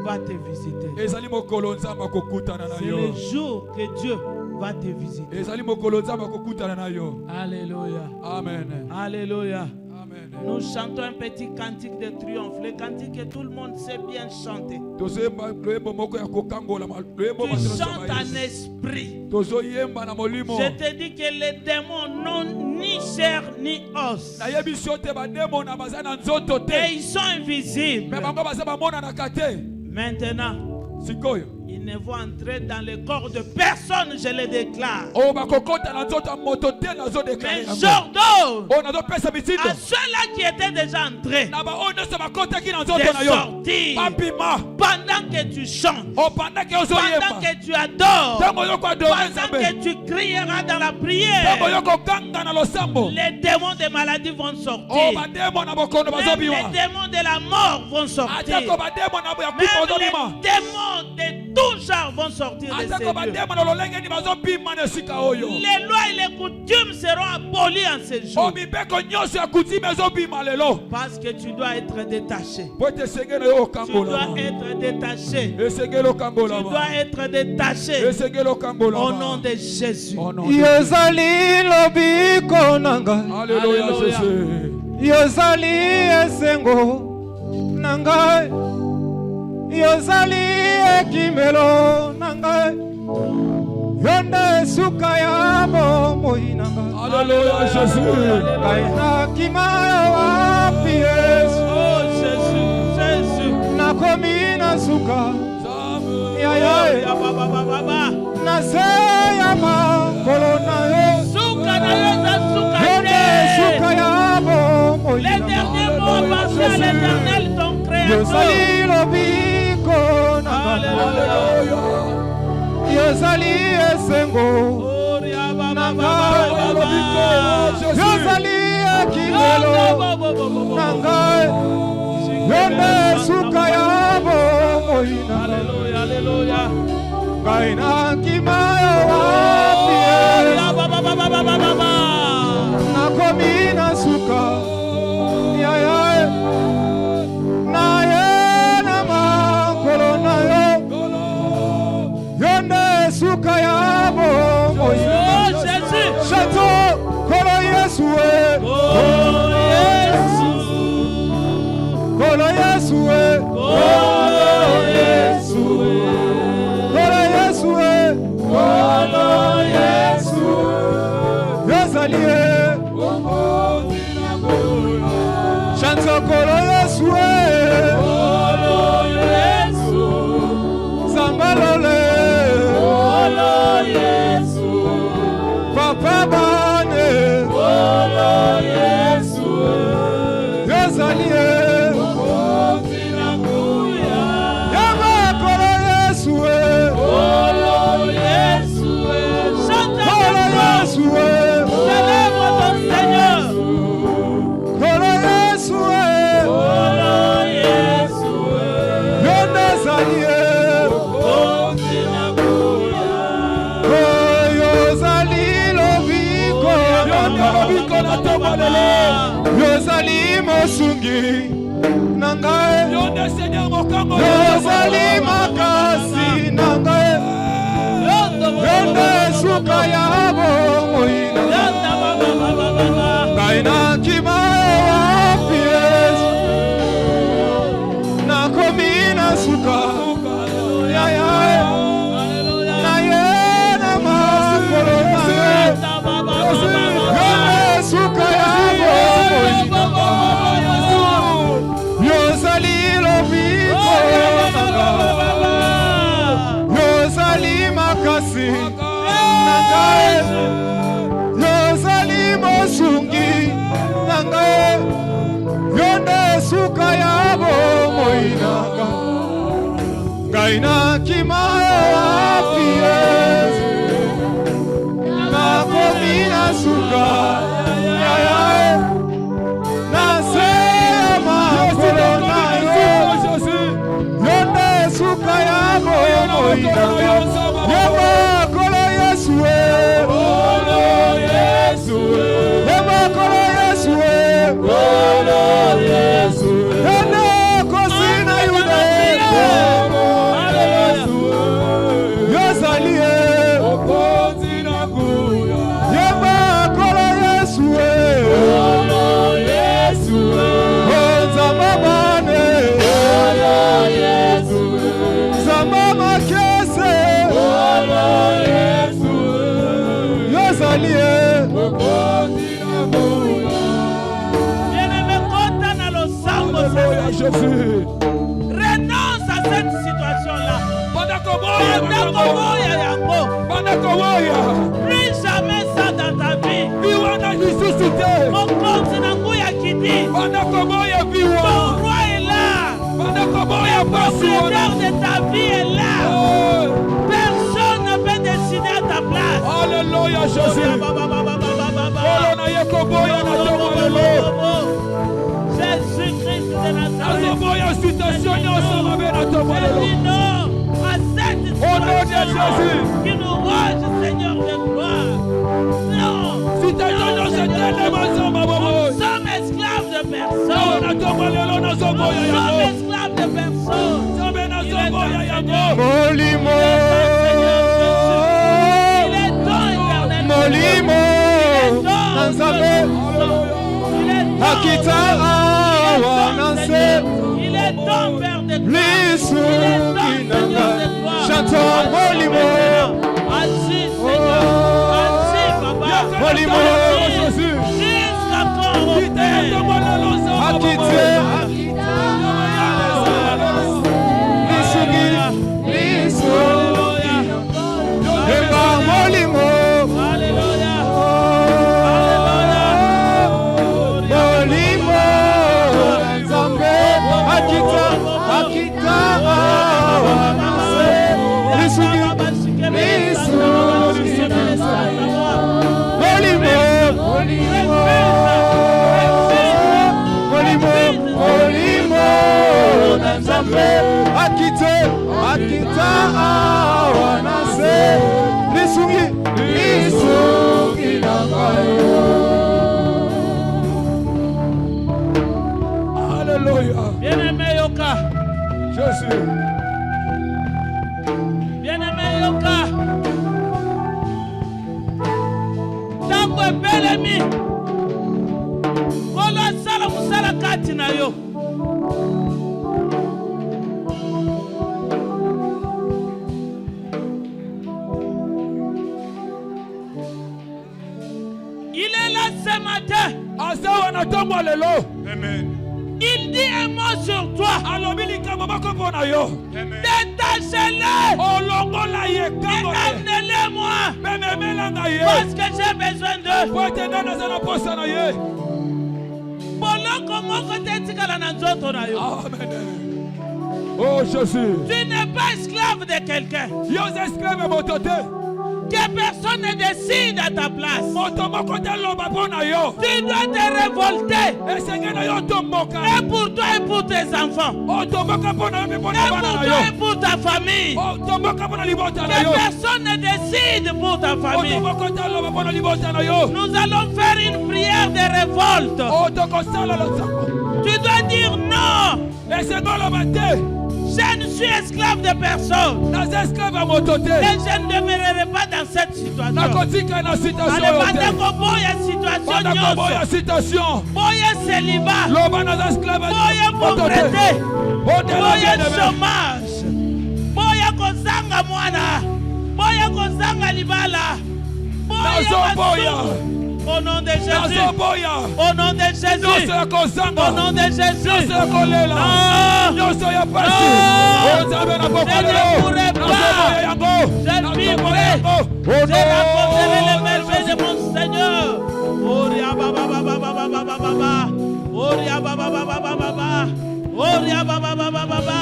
va te visiter. Ezali mokolo Nzambe akokutana na C'est yo. le jour que Dieu va te visiter. Ezali mokolo Nzambe akokutana na yo. Alléluia. Amen. Alléluia. Amen. Nous chantons un petit cantique de triomphe. Le cantique que tout le monde sait bien chanter. Tozoyemba loyembo moko ya kokangola loyembo Tu masolo chantes saba en Yesu. esprit. Tozoyemba na molimo. Je te dis que les démons n'ont ni chair ni os. Nayebi so te bademo na baza na nzoto Et te. ils sont invisibles. Me bango baza bamonanaka te. Maintenant, Sikoyo. ils ne vont entrer dans le corps de personne, je le déclare. Oyo bakokota na nzoto ya moto te nazodekare Mais yango. j'ordonne Oyo nazopesa mitindo. à ceux-là qui étaient déjà entrés Na baoyo nyonso bakotaki na de nzoto na yo. sortir Babima. pendant que tu chantes, Opandaki pendant ozoyemba. que tu adores, Ntango yoko adore pendant Nzambe. que tu crieras dans la Ntango prière. yoko ganga na losambo. Les démons de maladie vont Oyo sortir. bademo na bokono Même bazobiwa. les démons de la mort vont sortir. Atako bademo na ya kufa Même ozobima. les démons de tout genre vont sortir de ces Atako lieux. bademo na lolenge ni bazobima na esika oyo. Les lois et les coutumes seront abolies en ce jour. O mibeko nyonso ya kutime ezobima lelo. Parce que tu dois être détaché. Po ete esengeli oyo Tu dois okangolama. être détaché. Esengeli Tu okangolama. dois être détaché. Esengeli okangolama. Au nom de Jésus. Au nom de Jésus. yozali lobiko nanga Alléluia Alléluia. Jésus. yozali esengo nanga yozali ekimelo nanga yonde suka ya bomoi nanga Alléluia Jésus. kaina kimayo wapi Yesu Oh Jésus, Jésus. nakomi na suka Nzambe. yaye Ya baba baba. na se ya makolo na yo Souka na yo za souka yonde te. suka ya bomoi Les nanga derniers mots passés à l'éternel, ton créateur. yozali lobiko nanga Alléluia. yozali esengo Oh, ya baba Nanga. baba. yozali ekimelo nanga yonde suka ya bomoi nanga Alléluia, alléluia. ngai na nkima yo Oh, wapi ya baba baba baba baba. nakomi na suka yaye naye na makolo na yo yonde suka ya bomoi Oh Jésus. Chateau kolo Yesu e Oh Yesu. kolo Yesu e Oh Yesu. kolo Yesu e Oh Yesu. yozali e Chateau kolo Yesu e Oh Yesu. Zambalole Oh Yesu. Papa bane Oh Yesu. yozali e yozali mosungi nangae yozali makasi nangae yonde suka ya bomoi ngai nakima wapi Yesu nakomi na suka yaya na ye na makolo nangae yonde suka ya bomoi yozali lobiko yozali makasi nangae yozali mosungi nangae yonde suka ya bomoi nanga ngai nakima wapi Yesu nakomi na suka yaya nase makolo nayo yonde suka ya bomoi nanga yemakolo Yesu yemakolo Yesu yonde kosina yuda yozali yemakolo Yesu nzamamane nzamama kese yozali Bien-aimé, compte dans le sang. Renonce à cette situation-là. Plus jamais ça dans ta vie. Mon compte n'a pas qui dit. Ton roi est là. Le propriétaire de ta vie est là. Personne ne peut décider à ta place. Alléluia, Jésus. Jésus-Christ de Nazareth. Jésus, non à cette situation qui nous range, Seigneur de gloire. Non. Nous sommes esclaves de personne. Nous sommes esclaves de personne. molimo molimo nanzabe akita awa nanse lisu kinanga chantons molimo molimo akite akita awanase lisungi nangayo. Alléluia. Bien-aimé Yoka. Jésus. Bien-aimé Yoka. Tango ebelemi. Kolo sala musala kati na yo. Il est là ce matin. Amen. Il dit un mot sur toi. Détachez-le. Et amenez-le moi. Parce que j'ai besoin d'eux. Amen. Oh Jésus. Tu n'es pas esclave de quelqu'un. Que personne ne décide à ta place. moto moko te loba mpo na yo. Tu dois te révolter. Esenge na yo tomboka. Et pour toi et pour tes enfants. Otomboka mpo na yo mpe mpo Et na pour bana na toi yo. et pour ta famille. Otomboka mpo na libota na Que yo. personne ne décide pour ta famille. Otomboka te loba mpo na libota na yo. Nous allons faire une prière de révolte. Otokosala losango. Tu dois dire non. Esenge oloba te. Je ne suis esclave de personne. naza esclave ya moto te. Et je ne demeurerai pas dans cette situation. nakotika na situation Ale oyo banda te. koboya situation banda koboya nyonso. situation. Boya célibat. loba naza esclave ya Boya moto te. pauvreté. Otela Boya bien-aimé. chômage. Boya kozanga mwana. Boya kozanga libala. Nazoboya. Au nom de Jésus. nazoboya. Au nom de Jésus. nyonso ya kozanga. Au nom de Jésus. nyonso ya kolela. Ah. nyonso ya pasi. Non. o nzambe na pokwa Je ne lelo. pourrai pas. nazoboya yango. Je vivrai. nazoboya yango. Je raconterai les merveilles de mon Seigneur. Oria baba baba baba baba baba. Oria baba baba baba baba. Oria baba baba baba.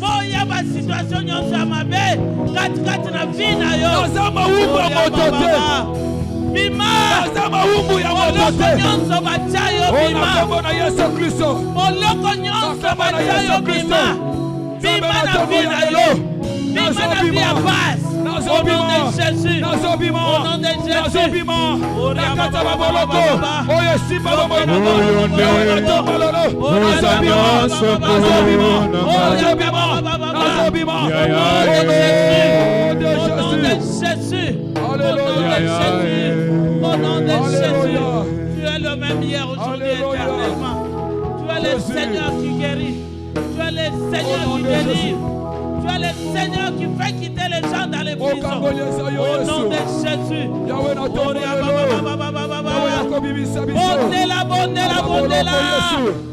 Boya ba situation nyonso ya mabe. Kati na vie na yo. naza mawumbu ya moto te. Bima. naza mawumbu ya moto Moloko te. nyonso batia yo o bima. na kombo na yesu kristo. Moloko nyonso Nakamba na batia Yesu yo Kristo. bima. Bima na Nzambe vie na na yo. lelo. Bima na Nazobima. vie ya base. Au nom de Jésus. nazobima. Au nom de Jésus. nazobima. Oria nakata baba baboloko. baba baba. oyo esimba bomoi na Oyo ngo. nde. oyo tomalolo. Oria nazobima. baba nazobima. baba baba. nazobima. Oria baba baba. nazobima. Ya, ya, Au nom de Au nom de Jésus. Jésus. Au nom de Alléluia. Jésus. Au nom de Jésus. Alléluia. Tu es le même hier, aujourd'hui, Alléluia. éternellement. Tu es le Jésus. Seigneur qui guérit. Tu es le Au Seigneur nom qui de Jésus. délivre. Tu es le Seigneur qui fait quitter les gens dans les prisons. okangoliesa yo Au nom de yesu. Jésus. yawe na tombo Oria lelo. baba baba baba yawe baba. nakobimisa biso. Bondela, bondela, bondela.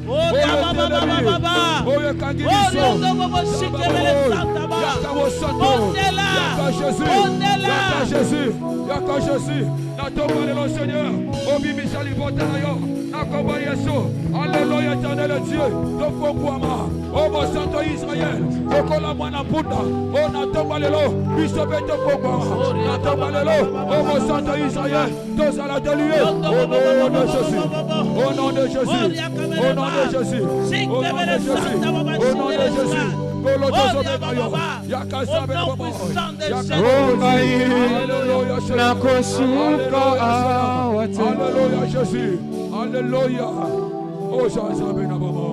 Oria baba baba baba. oyo ekangi Oria biso. ndogo shikemele santa ba. yaka bosanto. Bondela. yaka jésus. Bondela. yaka jésus. yaka jésus. natomba lelo seigneur. obimisa libota na yo. nakomba yesu. alleluya éternel dieu. tokongwama. o bosanto israel. lokola mwana mpunda. o natomba lelo. biso mpe tokongwama. natomba lelo. o bosanto israel. tozala délié. Au nom de Jésus. Au nom de Jésus. Au nom de Jésus. Au nom de Jésus. Au nom de Jésus. Alléluia Jésus. Alléluia. Oh Jean-Zabé na baba.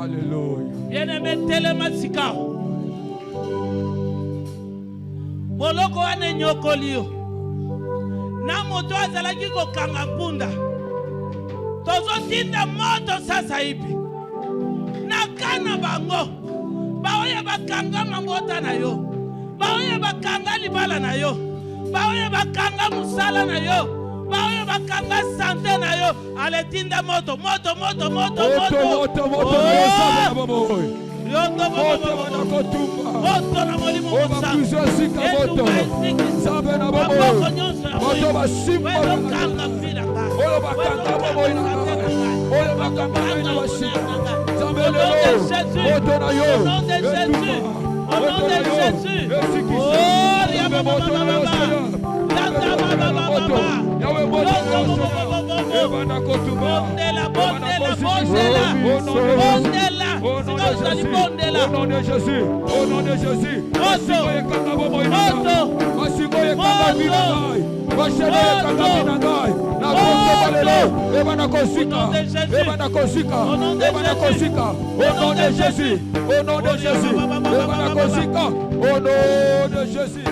Alléluia. Bien-aimé telema sika. Boloko wane nyokoli yo. Na moto azalaki kokanga mpunda. Tozotinda moto sasa hivi. Nakana bango. Baoye bakanga mambota na yo. Baoye bakanga libala na yo. Baoye bakanga musala na yo. Baoye bakanga sante na yo. Ale tinda moto. Moto. Moto. Yondo Moto na molimo mosa. moto. Sabe na babo. Moto basimba. Oyo bakanga babo ina. Oyo bakanga ina basimba. Au nom de Jésus. Au nom de Jésus. Au nom de Jésus. Oh, Riaba Baba Baba. Tanda Baba Baba. Bondela. Au nom de Jésus. Au nom de Jésus. Masiko ekanga bobo ina. Masiko ekanga bina. Bashede ekanga bina ngai. Na kokoba lelo. Eba na kosika. Eba na kosika. Eba na kosika. Au nom de Jésus. Au nom de Jésus. Eba na kosika. Au nom de Jésus.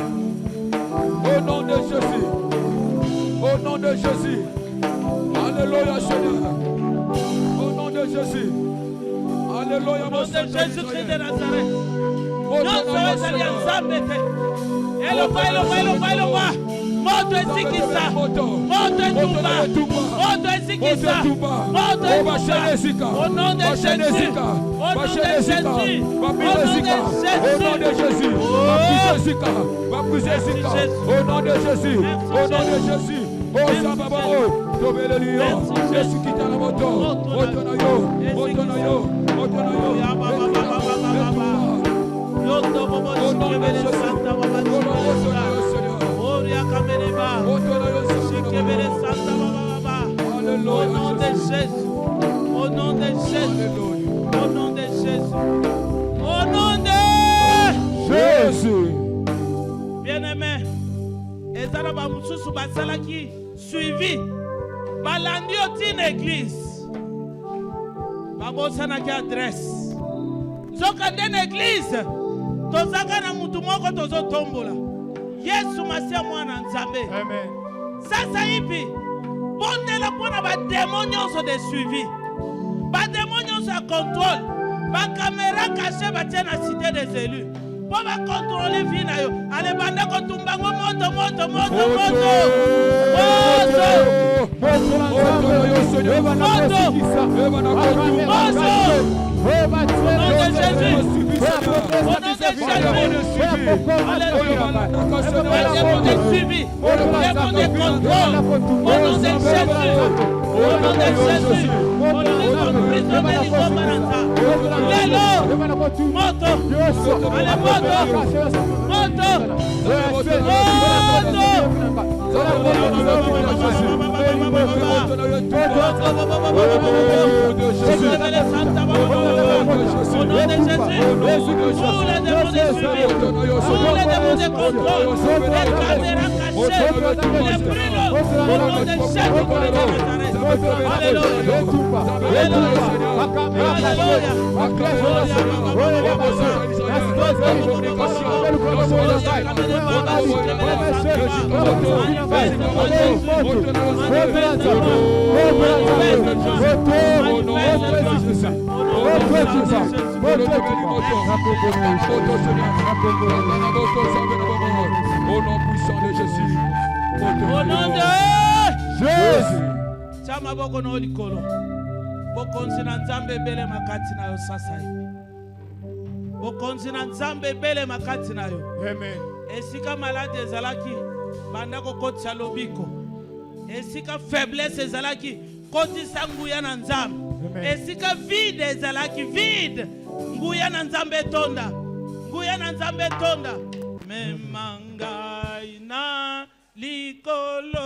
Au nom de Jésus. Au nom de Jésus. Alléluia Seigneur. Au nom de Jésus. Alléluia Au mon nom de Seigneur. Jésus-Christ de Nazareth. Nyonso ezali ya Nzambe te. Eloba. Moto esikisa. Moto etumba. Moto esikisa. Moto etumba. Au nom de Jésus. Au nom de Jésus. Au nom de Jésus. Au nom de Jésus. Au nom de Jésus. Oh Samba Tobelelio. Jésus qui t'a la moto. Otonayo. Otonayo. Otonayo. Yondo bobo shikebele santa baba. Au nom de Jésus. Au nom de Jésus. Au nom de Jésus. Au nom de Jésus. Bien-aimé. Ezala ba mususu basalaki suivi. Balandi oti na église. Babosana ki adresse. Zoka na église. Tozaka na mutu moko tozo tombola. Yesu masia mwana nzambe. Amen. Sasa hivi bondela pona ba démonios de suivi. Ba démonios à contrôle. Ba caméra cachée ba tena cité des élus. Pour ba contrôler vie na yo. Ale banda ko tumba moto. Au nom puissant de Jésus. Au nom de Jésus. Chama boko no likolo. Bokonzi na nzambe bele makati na yo sasa hivi. Bokonzi na nzambe bele makati na yo. Amen. Esika malade ezalaki banda kokotisa lobiko. Esika faiblesse ezalaki kotisa nguya na nzambe. Esika vide ezalaki vide nguya na nzambe tonda. Nguya na nzambe tonda. Memanga ina likolo.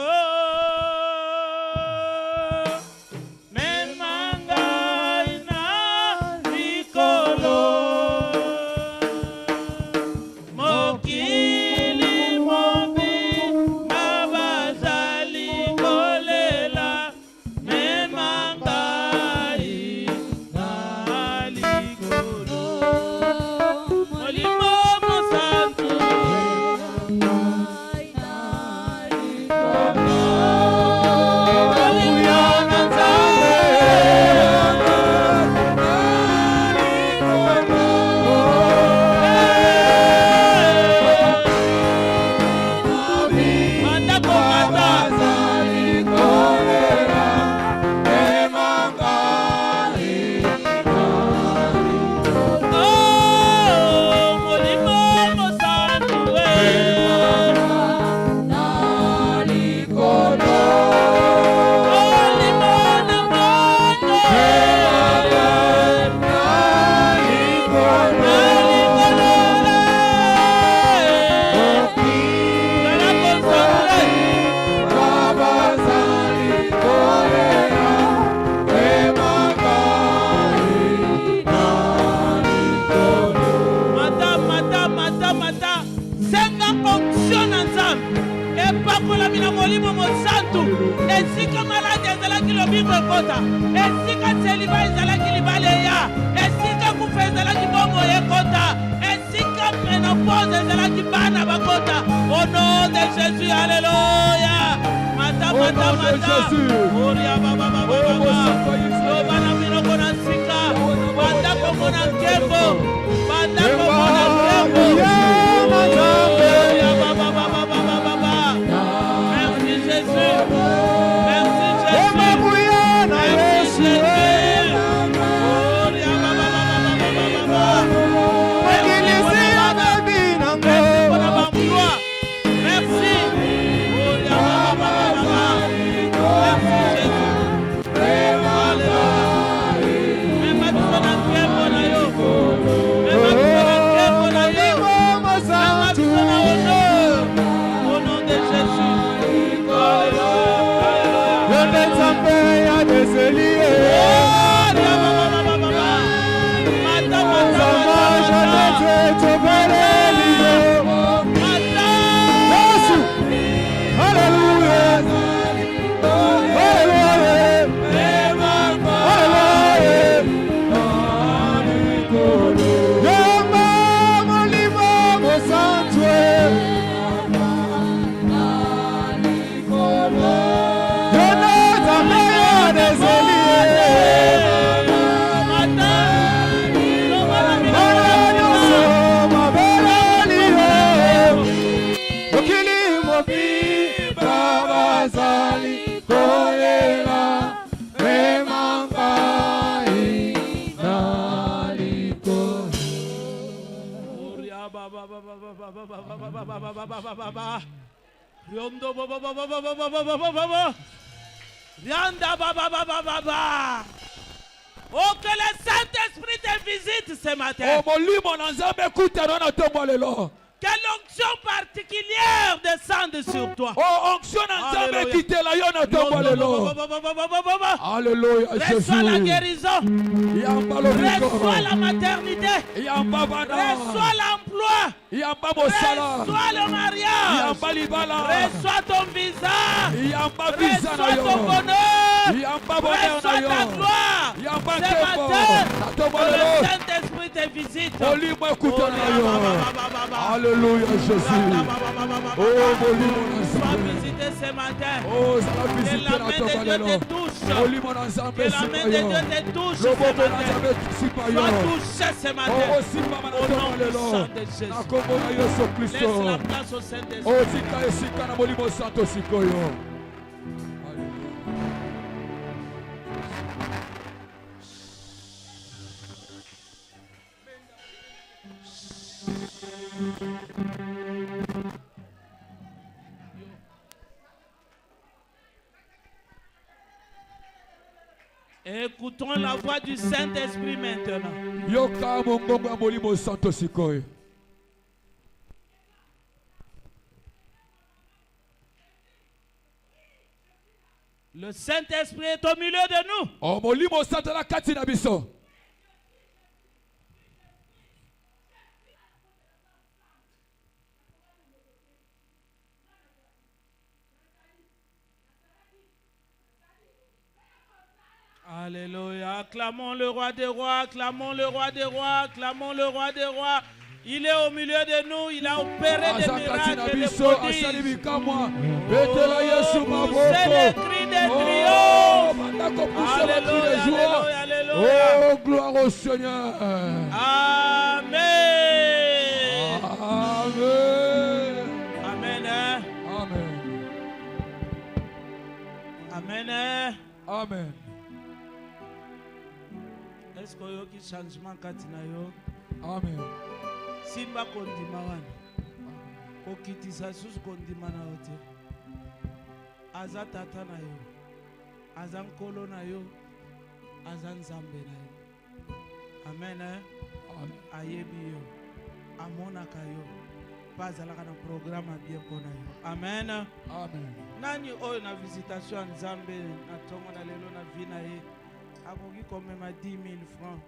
Au nom de Jésus, alléluia. Mata, mata, mata. Oria baba baba baba. Lobana minoko na sika. Banda koko na kembo. Banda koko na kembo. Oria baba baba baba baba. Merci Jésus. Merci Jésus. Merci Jésus. Oria baba baba baba baba. Merci. Riondo baba baba baba baba baba baba. Rianda baba baba baba. Oh, que le Saint-Esprit te visite ce matin. Que l'onction particulière descende sur toi. Alléluia, reçois la Jésus. guérison. Reçois la maternité. Reçois l'emploi. Reçois le mariage. Reçois ton visa. Reçois ton bonheur. Reçois ta gloire. Ce matin, que le Saint-Esprit te visite. Alléluia, Jésus. Oh, sois visité ce matin. Que la main de Dieu te touche. Que la main de Dieu te touche ce matin. Sois touché ce matin. Au nom puissant de Jésus. Laisse la place au Saint-Esprit. Écoutons la voix du Saint-Esprit maintenant. Le Saint-Esprit est au milieu de nous. Alléluia. Acclamons le roi des rois, acclamons le roi des rois, acclamons le roi des rois. Il est au milieu de nous, il a opéré des miracles et des prodiges. C'est le cri de triomphe. Alléluia, alléluia. Oh, gloire au Seigneur. Amen. Amen. Amen. Amen. Amen. Amen. Est-ce que vous avez un changement katina yo? Amen. Simba kondima wana. Kokitisa susu kondima na ote. Aza tata na yo. Aza nkolo na yo. Aza nzambe na yo. Amen. Ayebi yo. Amonaka yo. Bazalaka na programme bien pona yo. Amen. Amen. Nani oyo na visitation nzambe na tongo na lelo na vie na ye. Akoki komema 10 000 francs.